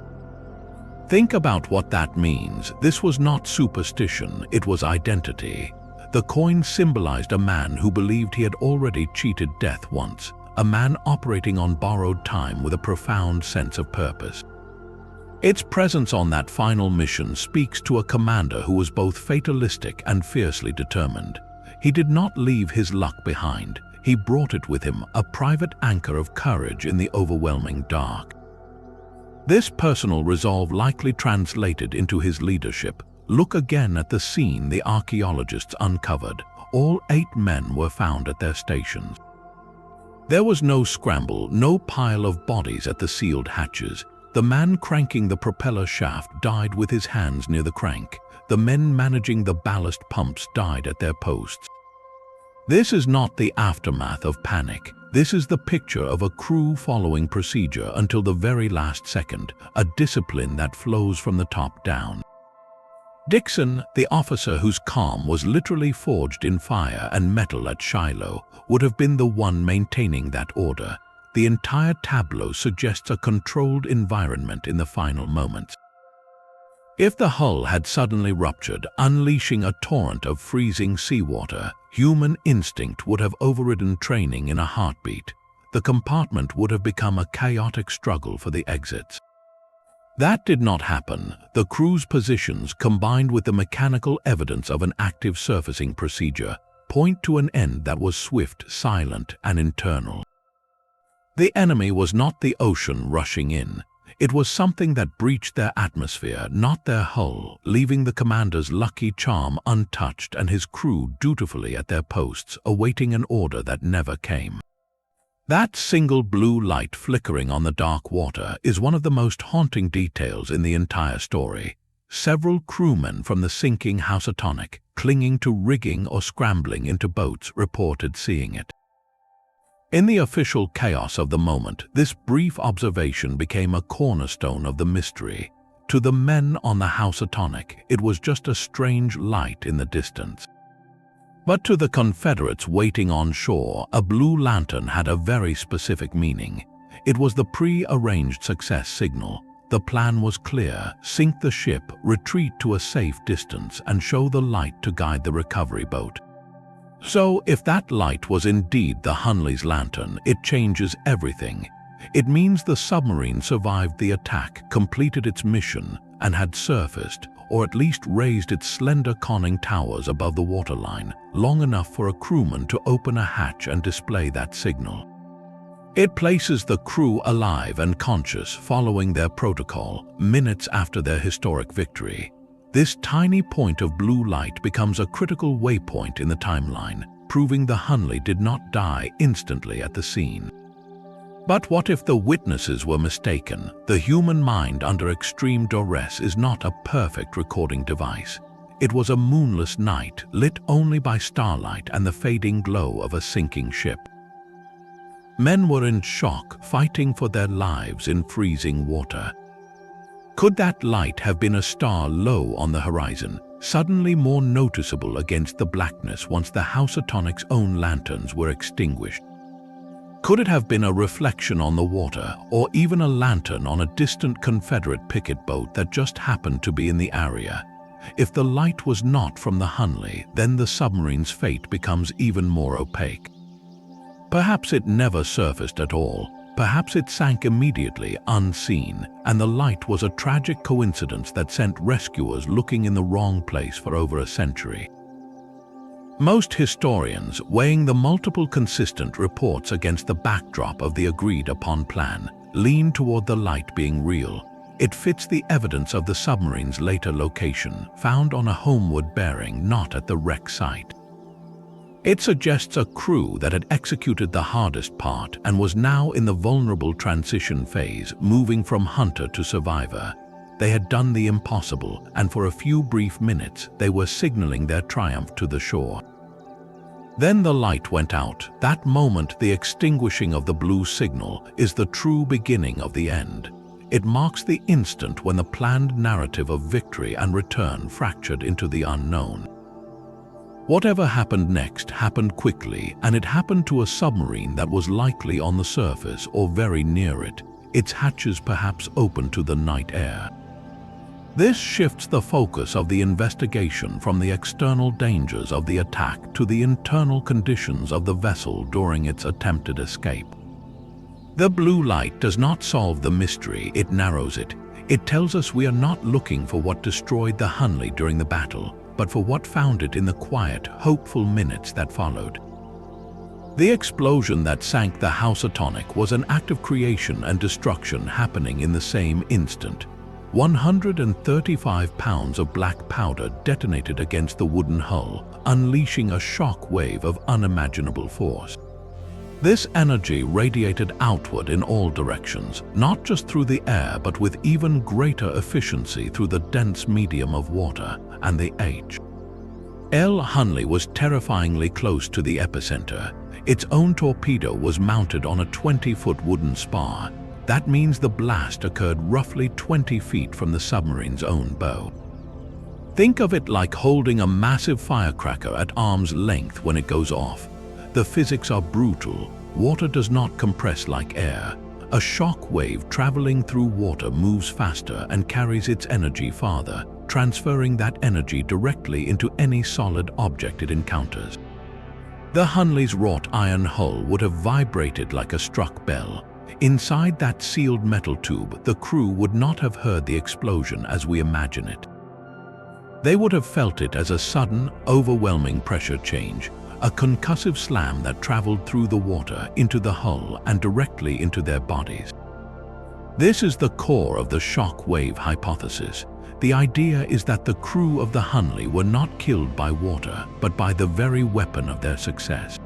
Think about what that means. This was not superstition, it was identity. The coin symbolized a man who believed he had already cheated death once, a man operating on borrowed time with a profound sense of purpose. Its presence on that final mission speaks to a commander who was both fatalistic and fiercely determined. He did not leave his luck behind. He brought it with him, a private anchor of courage in the overwhelming dark. This personal resolve likely translated into his leadership. Look again at the scene the archaeologists uncovered. All 8 men were found at their stations. There was no scramble, no pile of bodies at the sealed hatches. The man cranking the propeller shaft died with his hands near the crank. The men managing the ballast pumps died at their posts. This is not the aftermath of panic. This is the picture of a crew following procedure until the very last second, a discipline that flows from the top down. Dixon, the officer whose calm was literally forged in fire and metal at Shiloh, would have been the one maintaining that order. The entire tableau suggests a controlled environment in the final moments. If the hull had suddenly ruptured, unleashing a torrent of freezing seawater, human instinct would have overridden training in a heartbeat. The compartment would have become a chaotic struggle for the exits. That did not happen. The crew's positions, combined with the mechanical evidence of an active surfacing procedure, point to an end that was swift, silent, and internal. The enemy was not the ocean rushing in. It was something that breached their atmosphere, not their hull, leaving the commander's lucky charm untouched and his crew dutifully at their posts, awaiting an order that never came. That single blue light flickering on the dark water is one of the most haunting details in the entire story. several crewmen from the sinking Housatonic, clinging to rigging or scrambling into boats, reported seeing it. In the official chaos of the moment, this brief observation became a cornerstone of the mystery. To the men on the Housatonic, it was just a strange light in the distance. But to the Confederates waiting on shore, a blue lantern had a very specific meaning. It was the pre-arranged success signal. The plan was clear: sink the ship, retreat to a safe distance, and show the light to guide the recovery boat. So, if that light was indeed the Hunley's lantern, it changes everything. It means the submarine survived the attack, completed its mission, and had surfaced, or at least raised its slender conning towers above the waterline, long enough for a crewman to open a hatch and display that signal. It places the crew alive and conscious, following their protocol, minutes after their historic victory. This tiny point of blue light becomes a critical waypoint in the timeline, proving the Hunley did not die instantly at the scene. But what if the witnesses were mistaken? The human mind under extreme duress is not a perfect recording device. It was a moonless night, lit only by starlight and the fading glow of a sinking ship. Men were in shock, fighting for their lives in freezing water. Could that light have been a star low on the horizon, suddenly more noticeable against the blackness once the Housatonic's own lanterns were extinguished? Could it have been a reflection on the water, or even a lantern on a distant Confederate picket boat that just happened to be in the area? If the light was not from the Hunley, then the submarine's fate becomes even more opaque. Perhaps it never surfaced at all. Perhaps it sank immediately, unseen, and the light was a tragic coincidence that sent rescuers looking in the wrong place for over a century. Most historians, weighing the multiple consistent reports against the backdrop of the agreed-upon plan, lean toward the light being real. It fits the evidence of the submarine's later location, found on a homeward bearing, not at the wreck site. It suggests a crew that had executed the hardest part and was now in the vulnerable transition phase, moving from hunter to survivor. They had done the impossible, and for a few brief minutes, they were signaling their triumph to the shore. Then the light went out. That moment, the extinguishing of the blue signal, is the true beginning of the end. It marks the instant when the planned narrative of victory and return fractured into the unknown. Whatever happened next happened quickly, and it happened to a submarine that was likely on the surface or very near it, its hatches perhaps open to the night air. This shifts the focus of the investigation from the external dangers of the attack to the internal conditions of the vessel during its attempted escape. The blue light does not solve the mystery, it narrows it. It tells us we are not looking for what destroyed the Hunley during the battle, but for what found it in the quiet, hopeful minutes that followed. The explosion that sank the Housatonic was an act of creation and destruction happening in the same instant. 135 pounds of black powder detonated against the wooden hull, unleashing a shock wave of unimaginable force. This energy radiated outward in all directions, not just through the air but with even greater efficiency through the dense medium of water and the H.L. Hunley was terrifyingly close to the epicenter. Its own torpedo was mounted on a 20-foot wooden spar. That means the blast occurred roughly 20 feet from the submarine's own bow. Think of it like holding a massive firecracker at arm's length when it goes off. The physics are brutal. Water does not compress like air. A shock wave traveling through water moves faster and carries its energy farther, transferring that energy directly into any solid object it encounters. The Hunley's wrought iron hull would have vibrated like a struck bell. Inside that sealed metal tube, the crew would not have heard the explosion as we imagine it. They would have felt it as a sudden, overwhelming pressure change, a concussive slam that traveled through the water into the hull and directly into their bodies. This is the core of the shock wave hypothesis. The idea is that the crew of the Hunley were not killed by water, but by the very weapon of their success.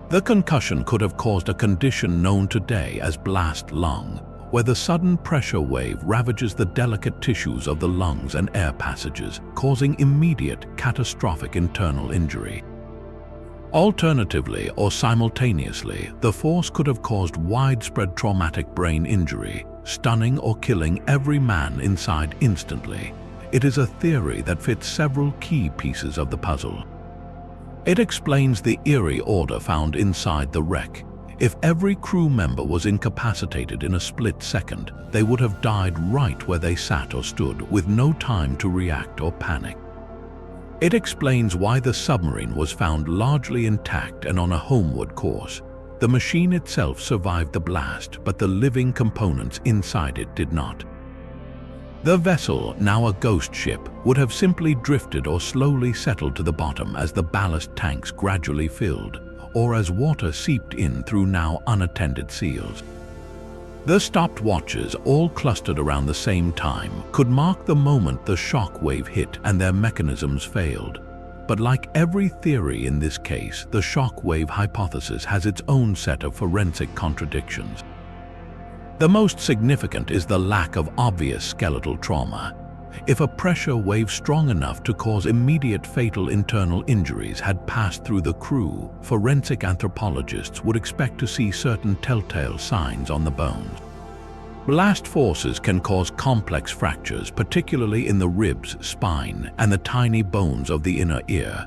The concussion could have caused a condition known today as blast lung, where the sudden pressure wave ravages the delicate tissues of the lungs and air passages, causing immediate, catastrophic internal injury. Alternatively or simultaneously, the force could have caused widespread traumatic brain injury, stunning or killing every man inside instantly. It is a theory that fits several key pieces of the puzzle. It explains the eerie order found inside the wreck. If every crew member was incapacitated in a split second, they would have died right where they sat or stood, with no time to react or panic. It explains why the submarine was found largely intact and on a homeward course. The machine itself survived the blast, but the living components inside it did not. The vessel, now a ghost ship, would have simply drifted or slowly settled to the bottom as the ballast tanks gradually filled, or as water seeped in through now unattended seals. The stopped watches, all clustered around the same time, could mark the moment the shock wave hit and their mechanisms failed. But like every theory in this case, the shock wave hypothesis has its own set of forensic contradictions. The most significant is the lack of obvious skeletal trauma. If a pressure wave strong enough to cause immediate fatal internal injuries had passed through the crew, forensic anthropologists would expect to see certain telltale signs on the bones. Blast forces can cause complex fractures, particularly in the ribs, spine, and the tiny bones of the inner ear.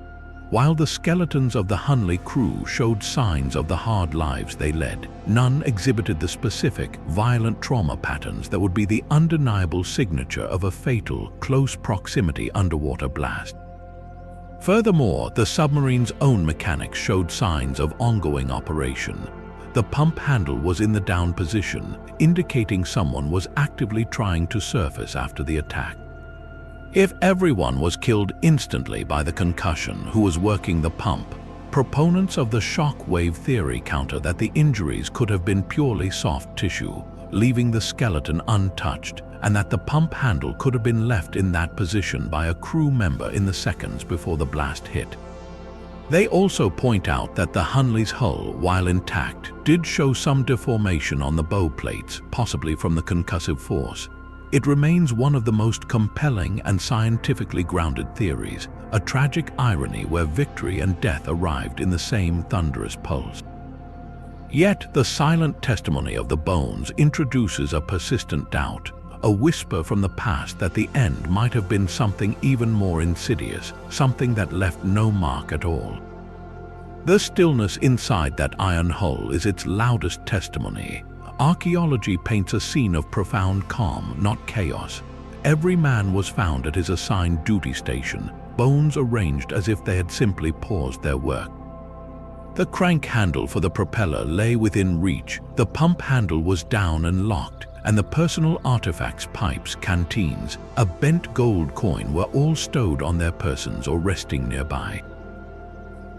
While the skeletons of the Hunley crew showed signs of the hard lives they led, none exhibited the specific, violent trauma patterns that would be the undeniable signature of a fatal, close proximity underwater blast. Furthermore, the submarine's own mechanics showed signs of ongoing operation. The pump handle was in the down position, indicating someone was actively trying to surface after the attack. If everyone was killed instantly by the concussion who was working the pump, proponents of the shock wave theory counter that the injuries could have been purely soft tissue, leaving the skeleton untouched, and that the pump handle could have been left in that position by a crew member in the seconds before the blast hit. They also point out that the Hunley's hull, while intact, did show some deformation on the bow plates, possibly from the concussive force. It remains one of the most compelling and scientifically grounded theories, a tragic irony where victory and death arrived in the same thunderous pulse. Yet the silent testimony of the bones introduces a persistent doubt, a whisper from the past that the end might have been something even more insidious, something that left no mark at all. The stillness inside that iron hull is its loudest testimony. Archaeology paints a scene of profound calm, not chaos. Every man was found at his assigned duty station, bones arranged as if they had simply paused their work. The crank handle for the propeller lay within reach, the pump handle was down and locked, and the personal artifacts, pipes, canteens, a bent gold coin were all stowed on their persons or resting nearby.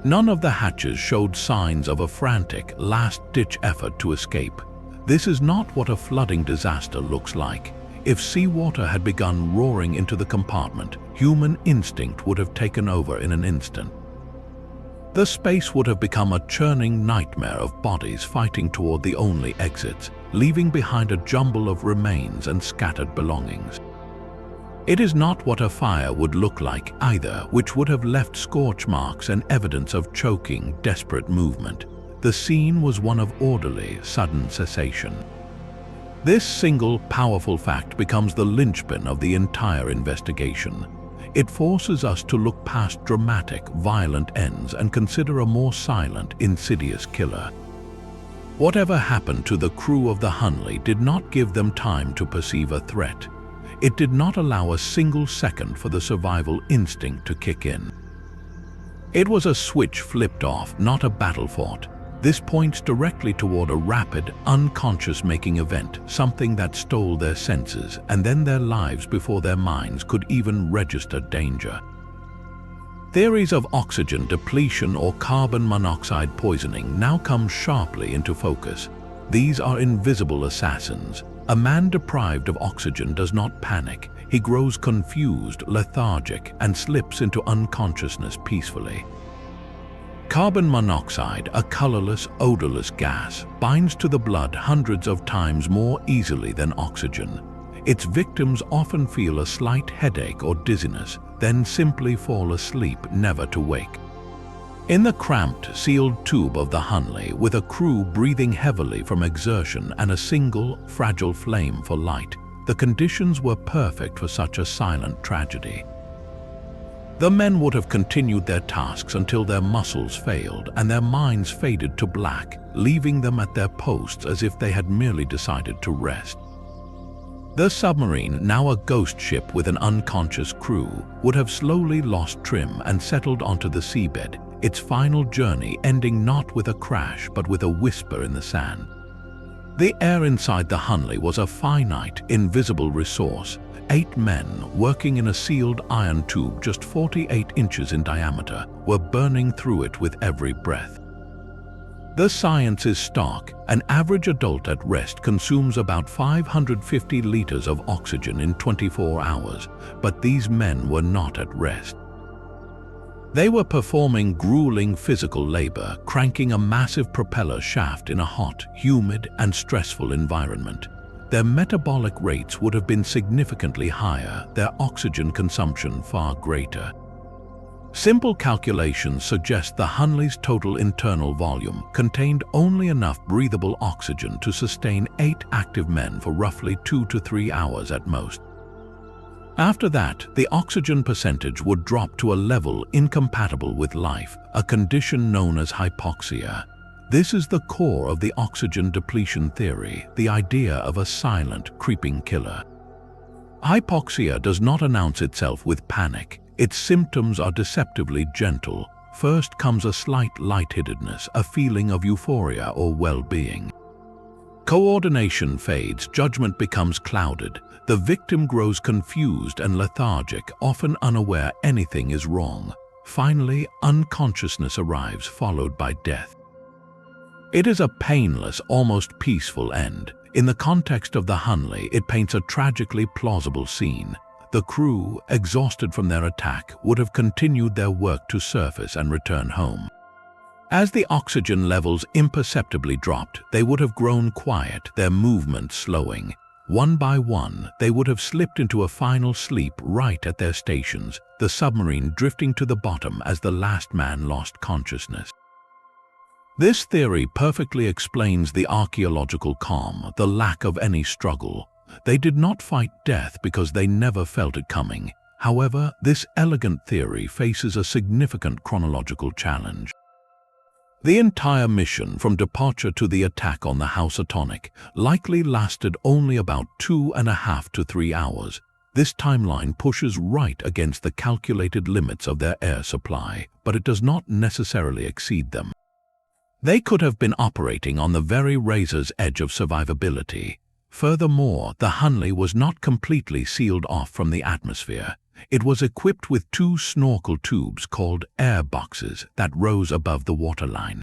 None of the hatches showed signs of a frantic, last-ditch effort to escape. This is not what a flooding disaster looks like. If seawater had begun roaring into the compartment, human instinct would have taken over in an instant. The space would have become a churning nightmare of bodies fighting toward the only exits, leaving behind a jumble of remains and scattered belongings. It is not what a fire would look like either, which would have left scorch marks and evidence of choking, desperate movement. The scene was one of orderly, sudden cessation. This single, powerful fact becomes the linchpin of the entire investigation. It forces us to look past dramatic, violent ends and consider a more silent, insidious killer. Whatever happened to the crew of the Hunley did not give them time to perceive a threat. It did not allow a single second for the survival instinct to kick in. It was a switch flipped off, not a battle fought. This points directly toward a rapid, unconscious-making event, something that stole their senses and then their lives before their minds could even register danger. Theories of oxygen depletion or carbon monoxide poisoning now come sharply into focus. These are invisible assassins. A man deprived of oxygen does not panic. He grows confused, lethargic, and slips into unconsciousness peacefully. Carbon monoxide, a colorless, odorless gas, binds to the blood hundreds of times more easily than oxygen. Its victims often feel a slight headache or dizziness, then simply fall asleep, never to wake. In the cramped, sealed tube of the Hunley, with a crew breathing heavily from exertion and a single, fragile flame for light, the conditions were perfect for such a silent tragedy. The men would have continued their tasks until their muscles failed and their minds faded to black, leaving them at their posts as if they had merely decided to rest. The submarine, now a ghost ship with an unconscious crew, would have slowly lost trim and settled onto the seabed, its final journey ending not with a crash but with a whisper in the sand. The air inside the Hunley was a finite, invisible resource. 8 men, working in a sealed iron tube just 48 inches in diameter, were burning through it with every breath. The science is stark. An average adult at rest consumes about 550 liters of oxygen in 24 hours, but these men were not at rest. They were performing grueling physical labor, cranking a massive propeller shaft in a hot, humid, and stressful environment. Their metabolic rates would have been significantly higher, their oxygen consumption far greater. Simple calculations suggest the Hunley's total internal volume contained only enough breathable oxygen to sustain 8 active men for roughly 2 to 3 hours at most. After that, the oxygen percentage would drop to a level incompatible with life, a condition known as hypoxia. This is the core of the oxygen depletion theory, the idea of a silent, creeping killer. Hypoxia does not announce itself with panic. Its symptoms are deceptively gentle. First comes a slight lightheadedness, a feeling of euphoria or well-being. Coordination fades, judgment becomes clouded. The victim grows confused and lethargic, often unaware anything is wrong. Finally, unconsciousness arrives, followed by death. It is a painless, almost peaceful end. In the context of the Hunley, it paints a tragically plausible scene. The crew, exhausted from their attack, would have continued their work to surface and return home. As the oxygen levels imperceptibly dropped, they would have grown quiet, their movements slowing. One by one, they would have slipped into a final sleep right at their stations, the submarine drifting to the bottom as the last man lost consciousness. This theory perfectly explains the archaeological calm, the lack of any struggle. They did not fight death because they never felt it coming. However, this elegant theory faces a significant chronological challenge. The entire mission, from departure to the attack on the Housatonic, likely lasted only about 2.5 to 3 hours. This timeline pushes right against the calculated limits of their air supply, but it does not necessarily exceed them. They could have been operating on the very razor's edge of survivability. Furthermore, the Hunley was not completely sealed off from the atmosphere. It was equipped with 2 snorkel tubes called air boxes that rose above the waterline.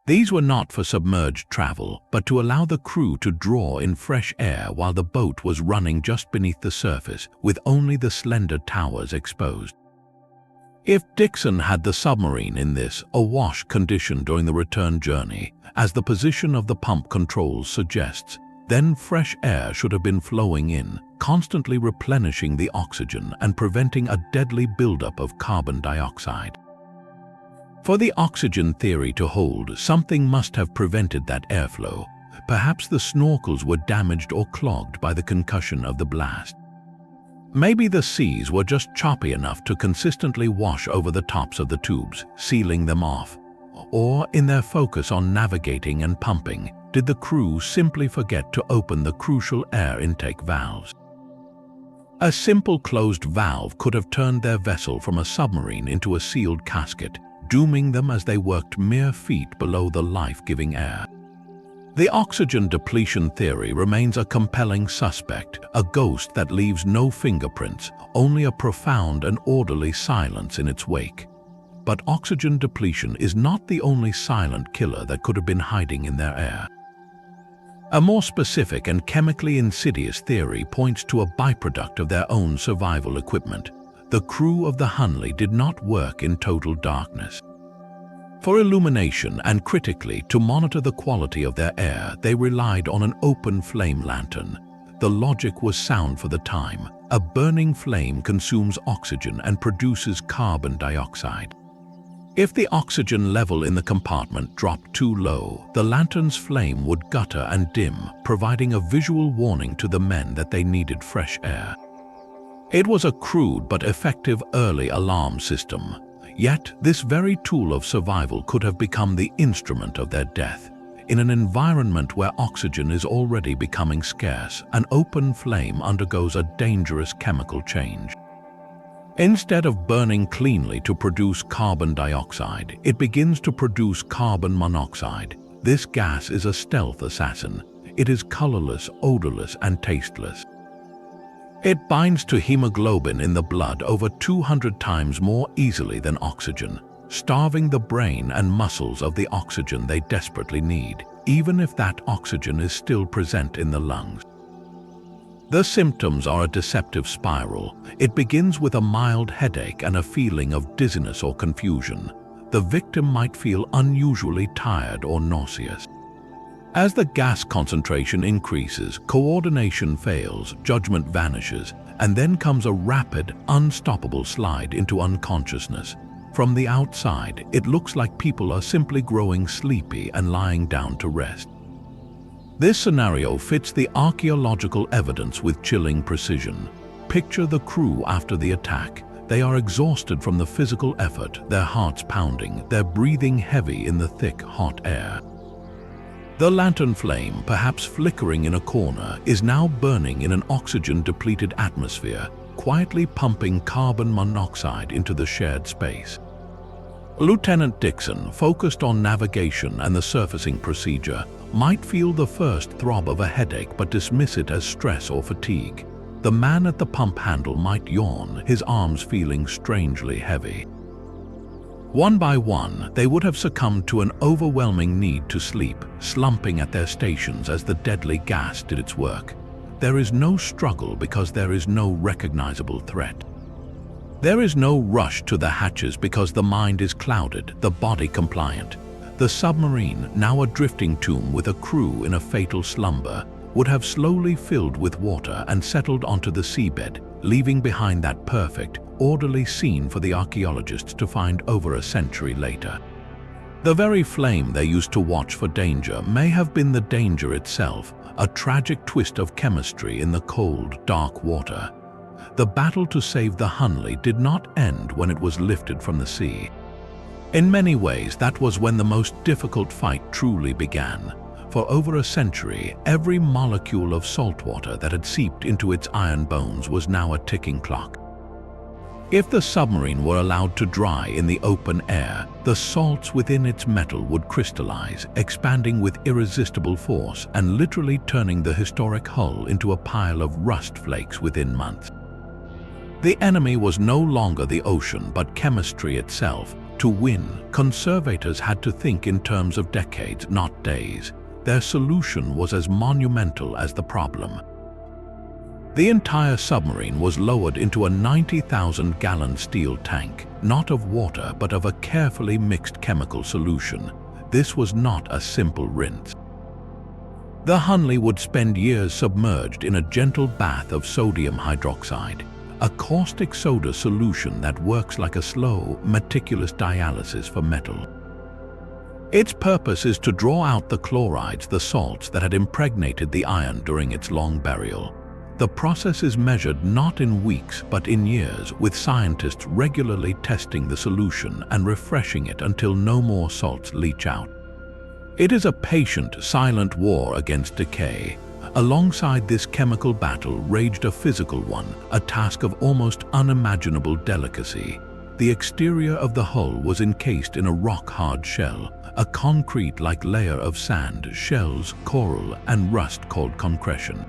These were not for submerged travel, but to allow the crew to draw in fresh air while the boat was running just beneath the surface, with only the slender towers exposed. If Dixon had the submarine in this awash condition during the return journey, as the position of the pump controls suggests, then fresh air should have been flowing in, constantly replenishing the oxygen and preventing a deadly buildup of carbon dioxide. For the oxygen theory to hold, something must have prevented that airflow. Perhaps the snorkels were damaged or clogged by the concussion of the blast. Maybe the seas were just choppy enough to consistently wash over the tops of the tubes, sealing them off. Or, in their focus on navigating and pumping, did the crew simply forget to open the crucial air intake valves? A simple closed valve could have turned their vessel from a submarine into a sealed casket, dooming them as they worked mere feet below the life-giving air. The oxygen depletion theory remains a compelling suspect, a ghost that leaves no fingerprints, only a profound and orderly silence in its wake. But oxygen depletion is not the only silent killer that could have been hiding in their air. A more specific and chemically insidious theory points to a byproduct of their own survival equipment. The crew of the Hunley did not work in total darkness. For illumination and critically to monitor the quality of their air, they relied on an open flame lantern. The logic was sound for the time. A burning flame consumes oxygen and produces carbon dioxide. If the oxygen level in the compartment dropped too low, the lantern's flame would gutter and dim, providing a visual warning to the men that they needed fresh air. It was a crude but effective early alarm system. Yet, this very tool of survival could have become the instrument of their death. In an environment where oxygen is already becoming scarce, an open flame undergoes a dangerous chemical change. Instead of burning cleanly to produce carbon dioxide, it begins to produce carbon monoxide. This gas is a stealth assassin. It is colorless, odorless, and tasteless. It binds to hemoglobin in the blood over 200 times more easily than oxygen, starving the brain and muscles of the oxygen they desperately need, even if that oxygen is still present in the lungs. The symptoms are a deceptive spiral. It begins with a mild headache and a feeling of dizziness or confusion. The victim might feel unusually tired or nauseous. As the gas concentration increases, coordination fails, judgment vanishes, and then comes a rapid, unstoppable slide into unconsciousness. From the outside, it looks like people are simply growing sleepy and lying down to rest. This scenario fits the archaeological evidence with chilling precision. Picture the crew after the attack. They are exhausted from the physical effort, their hearts pounding, their breathing heavy in the thick, hot air. The lantern flame, perhaps flickering in a corner, is now burning in an oxygen-depleted atmosphere, quietly pumping carbon monoxide into the shared space. Lieutenant Dixon, focused on navigation and the surfacing procedure, might feel the first throb of a headache but dismiss it as stress or fatigue. The man at the pump handle might yawn, his arms feeling strangely heavy. One by one, they would have succumbed to an overwhelming need to sleep, slumping at their stations as the deadly gas did its work. There is no struggle because there is no recognizable threat. There is no rush to the hatches because the mind is clouded, the body compliant. The submarine, now a drifting tomb with a crew in a fatal slumber, would have slowly filled with water and settled onto the seabed, leaving behind that perfect, orderly scene for the archaeologists to find over a century later. The very flame they used to watch for danger may have been the danger itself, a tragic twist of chemistry in the cold, dark water. The battle to save the Hunley did not end when it was lifted from the sea. In many ways, that was when the most difficult fight truly began. For over a century, every molecule of saltwater that had seeped into its iron bones was now a ticking clock. If the submarine were allowed to dry in the open air, the salts within its metal would crystallize, expanding with irresistible force and literally turning the historic hull into a pile of rust flakes within months. The enemy was no longer the ocean, but chemistry itself. To win, conservators had to think in terms of decades, not days. Their solution was as monumental as the problem. The entire submarine was lowered into a 90,000-gallon steel tank, not of water but of a carefully mixed chemical solution. This was not a simple rinse. The Hunley would spend years submerged in a gentle bath of sodium hydroxide, a caustic soda solution that works like a slow, meticulous dialysis for metal. Its purpose is to draw out the chlorides, the salts that had impregnated the iron during its long burial. The process is measured not in weeks but in years, with scientists regularly testing the solution and refreshing it until no more salts leach out. It is a patient, silent war against decay. Alongside this chemical battle raged a physical one, a task of almost unimaginable delicacy. The exterior of the hull was encased in a rock-hard shell, a concrete-like layer of sand, shells, coral, and rust called concretion.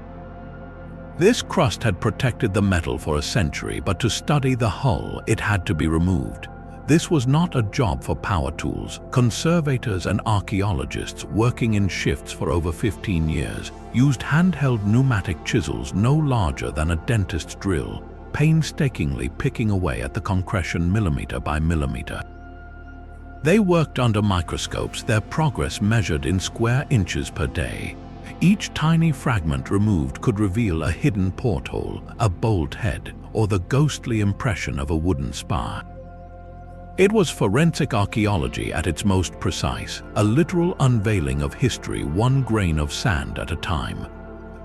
This crust had protected the metal for a century, but to study the hull, it had to be removed. This was not a job for power tools. Conservators and archaeologists, working in shifts for over 15 years, used handheld pneumatic chisels no larger than a dentist's drill, painstakingly picking away at the concretion millimeter by millimeter. They worked under microscopes, their progress measured in square inches per day. Each tiny fragment removed could reveal a hidden porthole, a bolt head, or the ghostly impression of a wooden spar. It was forensic archaeology at its most precise, a literal unveiling of history one grain of sand at a time.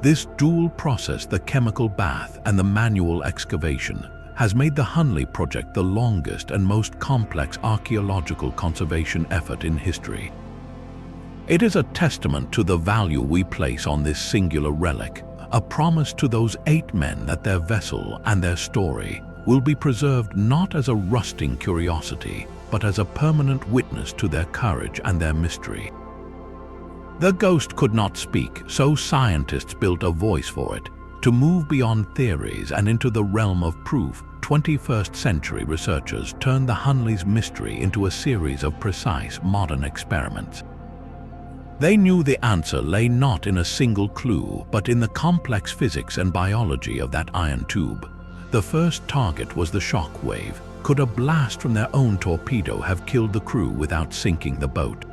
This dual process, the chemical bath and the manual excavation, has made the Hunley project the longest and most complex archaeological conservation effort in history. It is a testament to the value we place on this singular relic, a promise to those 8 men that their vessel and their story will be preserved not as a rusting curiosity, but as a permanent witness to their courage and their mystery. The ghost could not speak, so scientists built a voice for it. To move beyond theories and into the realm of proof, 21st century researchers turned the Hunley's mystery into a series of precise modern experiments. They knew the answer lay not in a single clue, but in the complex physics and biology of that iron tube. The first target was the shock wave. Could a blast from their own torpedo have killed the crew without sinking the boat?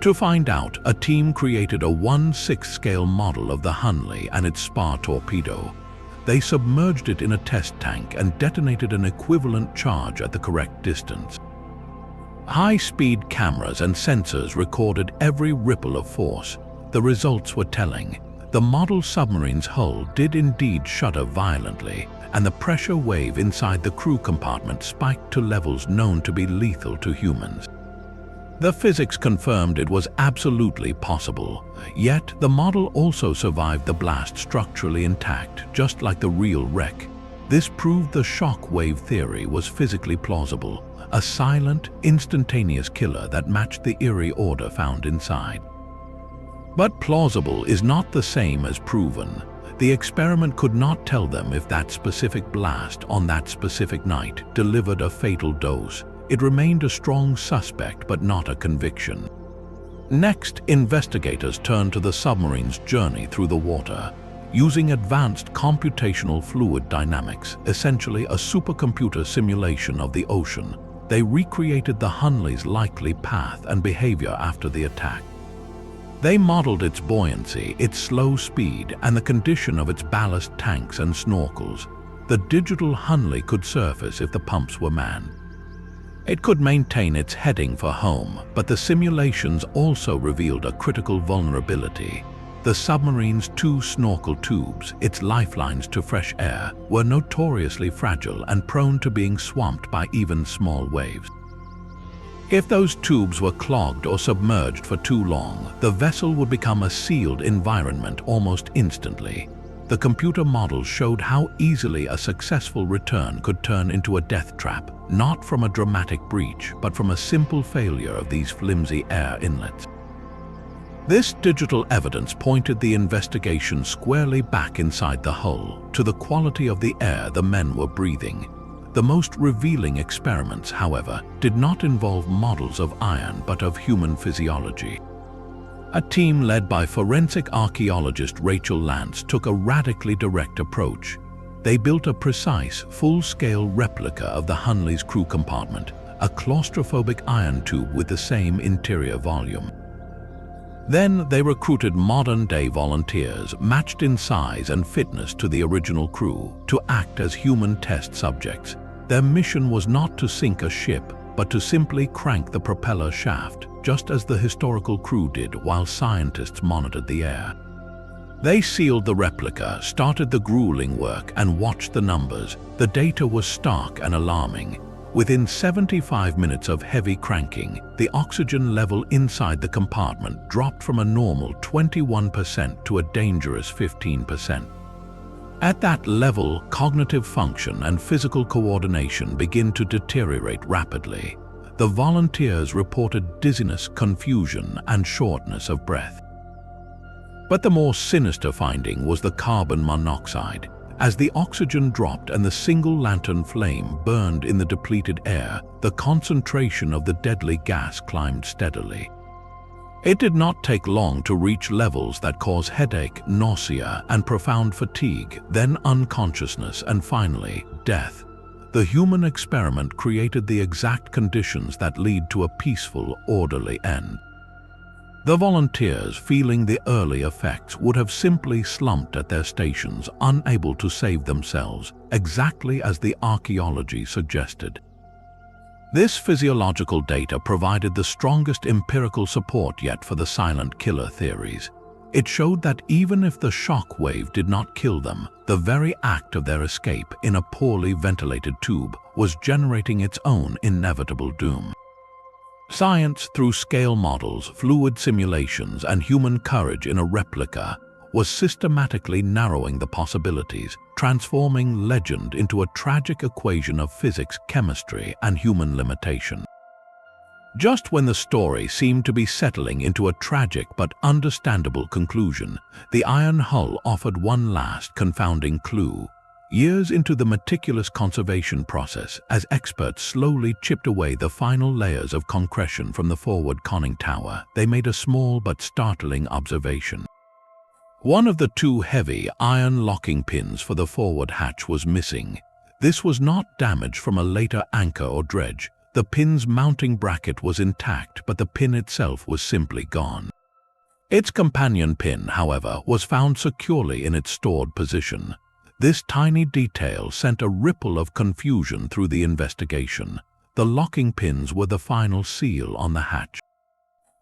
To find out, a team created a 1/6 scale model of the Hunley and its spar torpedo. They submerged it in a test tank and detonated an equivalent charge at the correct distance. High-speed cameras and sensors recorded every ripple of force. The results were telling. The model submarine's hull did indeed shudder violently, and the pressure wave inside the crew compartment spiked to levels known to be lethal to humans. The physics confirmed it was absolutely possible, yet the model also survived the blast structurally intact, just like the real wreck. This proved the shock wave theory was physically plausible, a silent, instantaneous killer that matched the eerie order found inside. But plausible is not the same as proven. The experiment could not tell them if that specific blast on that specific night delivered a fatal dose. It remained a strong suspect, but not a conviction. Next, investigators turned to the submarine's journey through the water. Using advanced computational fluid dynamics, essentially a supercomputer simulation of the ocean, they recreated the Hunley's likely path and behavior after the attack. They modeled its buoyancy, its slow speed, and the condition of its ballast tanks and snorkels. The digital Hunley could surface if the pumps were manned. It could maintain its heading for home, but the simulations also revealed a critical vulnerability. The submarine's 2 snorkel tubes, its lifelines to fresh air, were notoriously fragile and prone to being swamped by even small waves. If those tubes were clogged or submerged for too long, the vessel would become a sealed environment almost instantly. The computer models showed how easily a successful return could turn into a death trap, not from a dramatic breach, but from a simple failure of these flimsy air inlets. This digital evidence pointed the investigation squarely back inside the hull, to the quality of the air the men were breathing. The most revealing experiments, however, did not involve models of iron but of human physiology. A team led by forensic archaeologist Rachel Lance took a radically direct approach. They built a precise, full-scale replica of the Hunley's crew compartment, a claustrophobic iron tube with the same interior volume. Then they recruited modern-day volunteers, matched in size and fitness to the original crew, to act as human test subjects. Their mission was not to sink a ship, but to simply crank the propeller shaft, just as the historical crew did while scientists monitored the air. They sealed the replica, started the grueling work, and watched the numbers. The data was stark and alarming. Within 75 minutes of heavy cranking, the oxygen level inside the compartment dropped from a normal 21% to a dangerous 15%. At that level, cognitive function and physical coordination begin to deteriorate rapidly. The volunteers reported dizziness, confusion, and shortness of breath. But the more sinister finding was the carbon monoxide. As the oxygen dropped and the single lantern flame burned in the depleted air, the concentration of the deadly gas climbed steadily. It did not take long to reach levels that cause headache, nausea, and profound fatigue, then unconsciousness, and finally, death. the human experiment created the exact conditions that lead to a peaceful, orderly end. The volunteers, feeling the early effects, would have simply slumped at their stations, unable to save themselves, exactly as the archaeology suggested. This physiological data provided the strongest empirical support yet for the silent killer theories. It showed that even if the shock wave did not kill them, the very act of their escape in a poorly ventilated tube was generating its own inevitable doom. Science, through scale models, fluid simulations, and human courage in a replica, was systematically narrowing the possibilities, transforming legend into a tragic equation of physics, chemistry, and human limitation. Just when the story seemed to be settling into a tragic but understandable conclusion, the iron hull offered one last confounding clue. Years into the meticulous conservation process, as experts slowly chipped away the final layers of concretion from the forward conning tower, they made a small but startling observation. One of the two heavy iron locking pins for the forward hatch was missing. This was not damage from a later anchor or dredge. The pin's mounting bracket was intact, but the pin itself was simply gone. Its companion pin, however, was found securely in its stored position. This tiny detail sent a ripple of confusion through the investigation. The locking pins were the final seal on the hatch.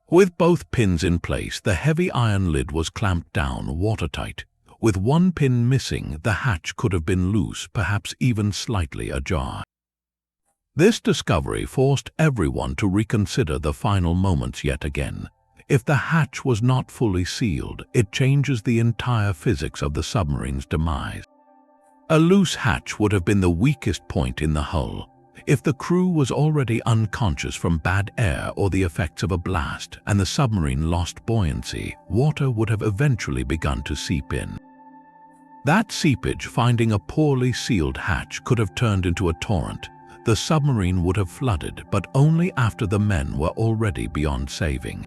With both pins in place, the heavy iron lid was clamped down, watertight. With one pin missing, the hatch could have been loose, perhaps even slightly ajar. This discovery forced everyone to reconsider the final moments yet again. If the hatch was not fully sealed, it changes the entire physics of the submarine's demise. A loose hatch would have been the weakest point in the hull. If the crew was already unconscious from bad air or the effects of a blast, and the submarine lost buoyancy, water would have eventually begun to seep in. That seepage, finding a poorly sealed hatch, could have turned into a torrent. The submarine would have flooded, but only after the men were already beyond saving.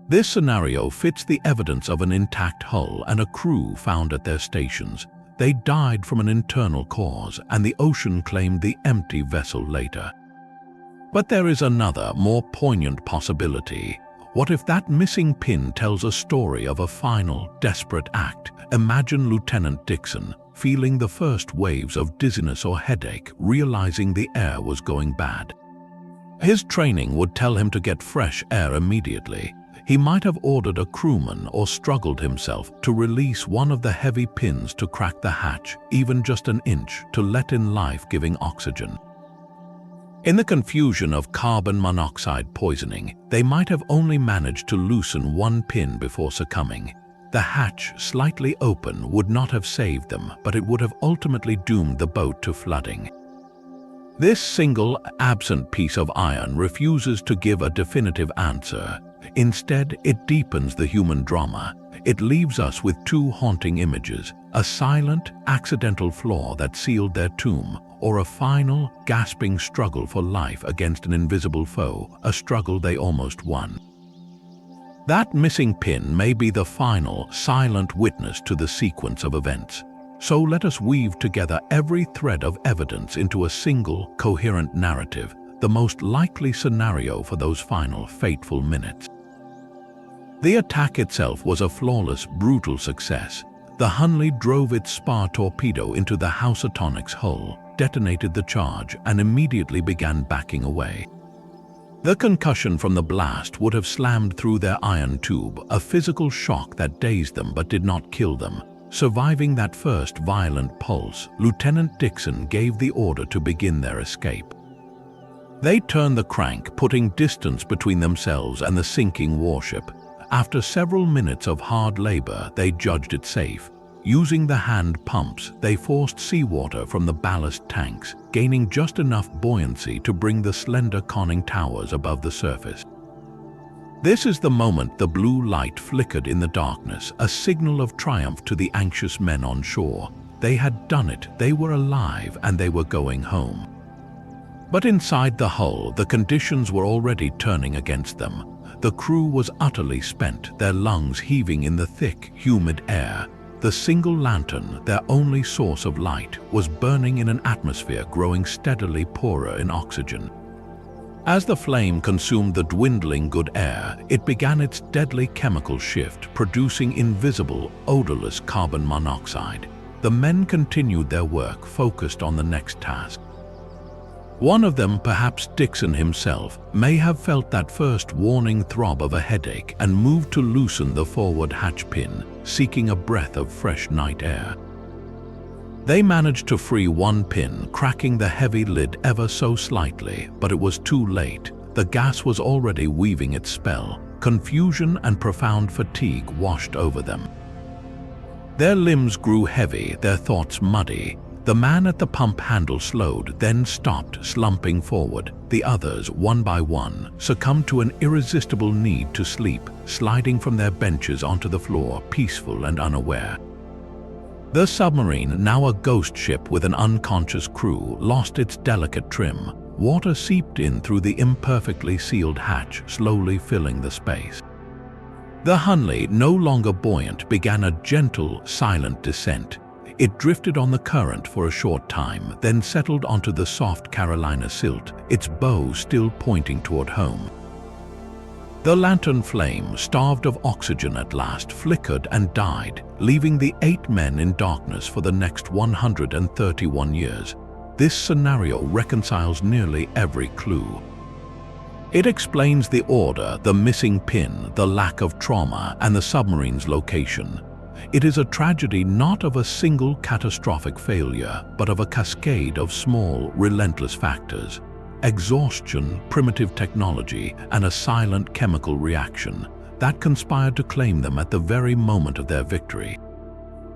This scenario fits the evidence of an intact hull and a crew found at their stations. They died from an internal cause, and the ocean claimed the empty vessel later. But there is another, more poignant possibility. What if that missing pin tells a story of a final, desperate act? Imagine Lieutenant Dixon, feeling the first waves of dizziness or headache, realizing the air was going bad. His training would tell him to get fresh air immediately. He might have ordered a crewman or struggled himself to release one of the heavy pins to crack the hatch, even just an inch, to let in life-giving oxygen. In the confusion of carbon monoxide poisoning, they might have only managed to loosen one pin before succumbing. The hatch, slightly open, would not have saved them, but it would have ultimately doomed the boat to flooding. This single, absent piece of iron refuses to give a definitive answer. Instead, it deepens the human drama. It leaves us with two haunting images: a silent, accidental flaw that sealed their tomb, or a final, gasping struggle for life against an invisible foe, a struggle they almost won. That missing pin may be the final, silent witness to the sequence of events. So let us weave together every thread of evidence into a single, coherent narrative, the most likely scenario for those final, fateful minutes. The attack itself was a flawless, brutal success. The Hunley drove its spar torpedo into the Housatonic's hull, detonated the charge, and immediately began backing away. The concussion from the blast would have slammed through their iron tube, a physical shock that dazed them but did not kill them. Surviving that first violent pulse, Lieutenant Dixon gave the order to begin their escape. They turned the crank, putting distance between themselves and the sinking warship. After several minutes of hard labor, they judged it safe. Using the hand pumps, they forced seawater from the ballast tanks, gaining just enough buoyancy to bring the slender conning towers above the surface. This is the moment the blue light flickered in the darkness, a signal of triumph to the anxious men on shore. They had done it, they were alive, and they were going home. But inside the hull, the conditions were already turning against them. The crew was utterly spent, their lungs heaving in the thick, humid air. The single lantern, their only source of light, was burning in an atmosphere growing steadily poorer in oxygen. As the flame consumed the dwindling good air, it began its deadly chemical shift, producing invisible, odorless carbon monoxide. The men continued their work, focused on the next task. One of them, perhaps Dixon himself, may have felt that first warning throb of a headache and moved to loosen the forward hatch pin, seeking a breath of fresh night air. They managed to free one pin, cracking the heavy lid ever so slightly, but it was too late. The gas was already weaving its spell. Confusion and profound fatigue washed over them. Their limbs grew heavy, their thoughts muddy. The man at the pump handle slowed, then stopped, slumping forward. The others, one by one, succumbed to an irresistible need to sleep, sliding from their benches onto the floor, peaceful and unaware. The submarine, now a ghost ship with an unconscious crew, lost its delicate trim. Water seeped in through the imperfectly sealed hatch, slowly filling the space. The Hunley, no longer buoyant, began a gentle, silent descent. It drifted on the current for a short time, then settled onto the soft Carolina silt, its bow still pointing toward home. The lantern flame, starved of oxygen at last, flickered and died, leaving the 8 men in darkness for the next 131 years. This scenario reconciles nearly every clue. It explains the order, the missing pin, the lack of trauma, and the submarine's location. It is a tragedy not of a single catastrophic failure, but of a cascade of small, relentless factors. Exhaustion, primitive technology, and a silent chemical reaction that conspired to claim them at the very moment of their victory.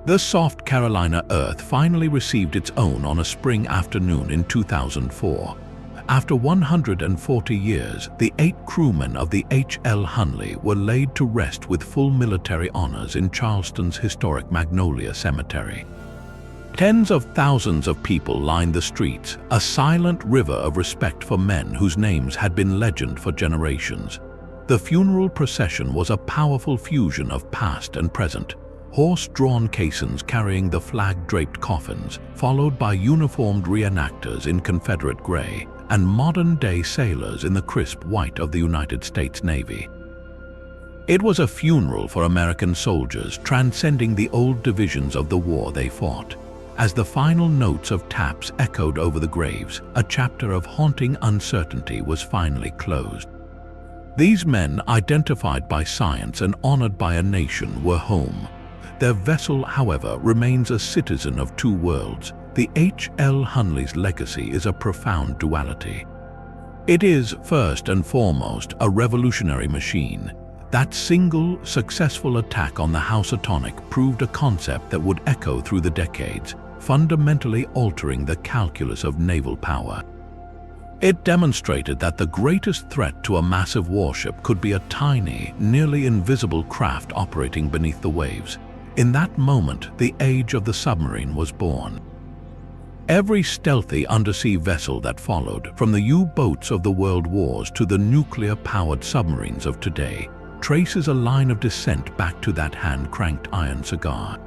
The soft Carolina earth finally received its own on a spring afternoon in 2004. After 140 years, the 8 crewmen of the H.L. Hunley were laid to rest with full military honors in Charleston's historic Magnolia Cemetery. Tens of thousands of people lined the streets, a silent river of respect for men whose names had been legend for generations. The funeral procession was a powerful fusion of past and present. Horse-drawn caissons carrying the flag-draped coffins, followed by uniformed reenactors in Confederate gray, and modern-day sailors in the crisp white of the United States Navy. It was a funeral for American soldiers, transcending the old divisions of the war they fought. As the final notes of taps echoed over the graves, a chapter of haunting uncertainty was finally closed. These men, identified by science and honored by a nation, were home. Their vessel, however, remains a citizen of 2 worlds. The H.L. Hunley's legacy is a profound duality. It is, first and foremost, a revolutionary machine. That single, successful attack on the Housatonic proved a concept that would echo through the decades, fundamentally altering the calculus of naval power. It demonstrated that the greatest threat to a massive warship could be a tiny, nearly invisible craft operating beneath the waves. In that moment, the age of the submarine was born. Every stealthy undersea vessel that followed, from the U-boats of the world wars to the nuclear-powered submarines of today, traces a line of descent back to that hand-cranked iron cigar.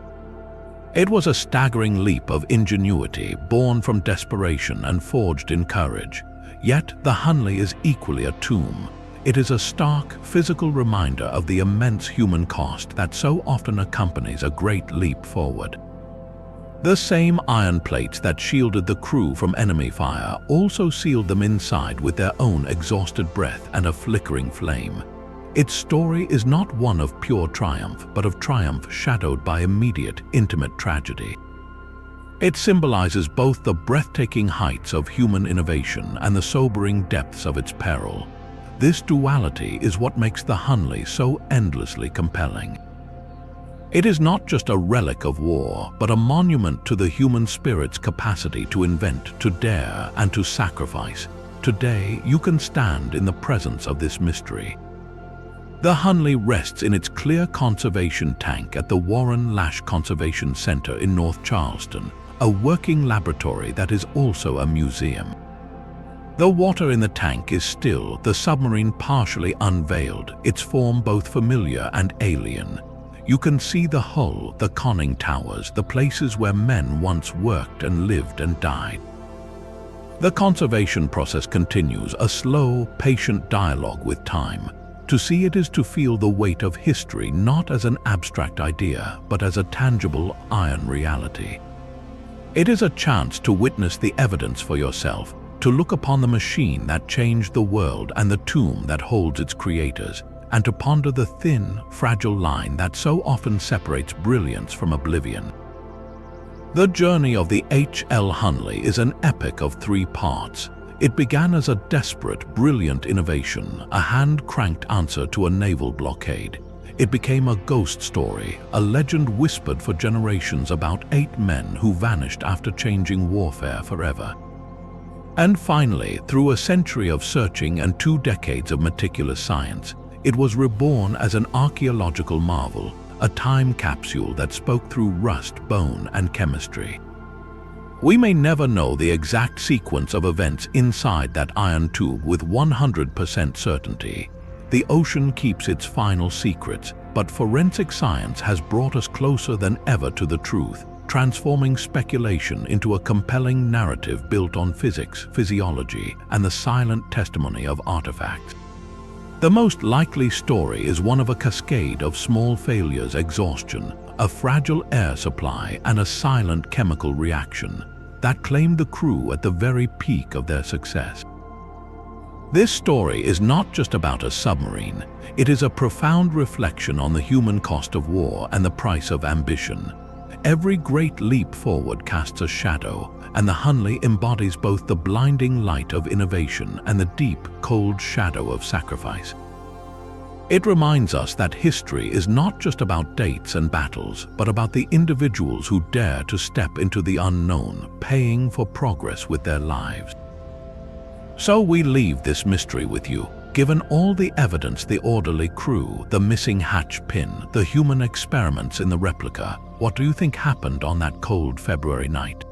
It was a staggering leap of ingenuity, born from desperation and forged in courage. Yet the Hunley is equally a tomb. It is a stark, physical reminder of the immense human cost that so often accompanies a great leap forward. The same iron plates that shielded the crew from enemy fire also sealed them inside with their own exhausted breath and a flickering flame. Its story is not one of pure triumph, but of triumph shadowed by immediate, intimate tragedy. It symbolizes both the breathtaking heights of human innovation and the sobering depths of its peril. This duality is what makes the Hunley so endlessly compelling. It is not just a relic of war, but a monument to the human spirit's capacity to invent, to dare, and to sacrifice. Today, you can stand in the presence of this mystery. The Hunley rests in its clear conservation tank at the Warren Lash Conservation Center in North Charleston, a working laboratory that is also a museum. The water in the tank is still, the submarine partially unveiled, its form both familiar and alien. You can see the hull, the conning towers, the places where men once worked and lived and died. The conservation process continues, a slow, patient dialogue with time. To see it is to feel the weight of history not as an abstract idea, but as a tangible iron reality. It is a chance to witness the evidence for yourself, to look upon the machine that changed the world and the tomb that holds its creators, and to ponder the thin, fragile line that so often separates brilliance from oblivion. The journey of the H.L. Hunley is an epic of 3 parts. It began as a desperate, brilliant innovation, a hand-cranked answer to a naval blockade. It became a ghost story, a legend whispered for generations about 8 men who vanished after changing warfare forever. And finally, through a century of searching and 2 decades of meticulous science, it was reborn as an archaeological marvel, a time capsule that spoke through rust, bone, and chemistry. We may never know the exact sequence of events inside that iron tube with 100% certainty. The ocean keeps its final secrets, but forensic science has brought us closer than ever to the truth, transforming speculation into a compelling narrative built on physics, physiology, and the silent testimony of artifacts. The most likely story is one of a cascade of small failures, exhaustion, a fragile air supply, and a silent chemical reaction that claimed the crew at the very peak of their success. This story is not just about a submarine. It is a profound reflection on the human cost of war and the price of ambition. Every great leap forward casts a shadow, and the Hunley embodies both the blinding light of innovation and the deep, cold shadow of sacrifice. It reminds us that history is not just about dates and battles, but about the individuals who dare to step into the unknown, paying for progress with their lives. So we leave this mystery with you. Given all the evidence, the orderly crew, the missing hatch pin, the human experiments in the replica, what do you think happened on that cold February night?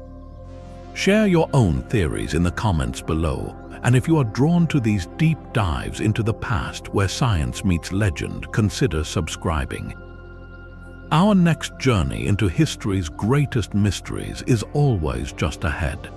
Share your own theories in the comments below, and if you are drawn to these deep dives into the past where science meets legend, consider subscribing. Our next journey into history's greatest mysteries is always just ahead.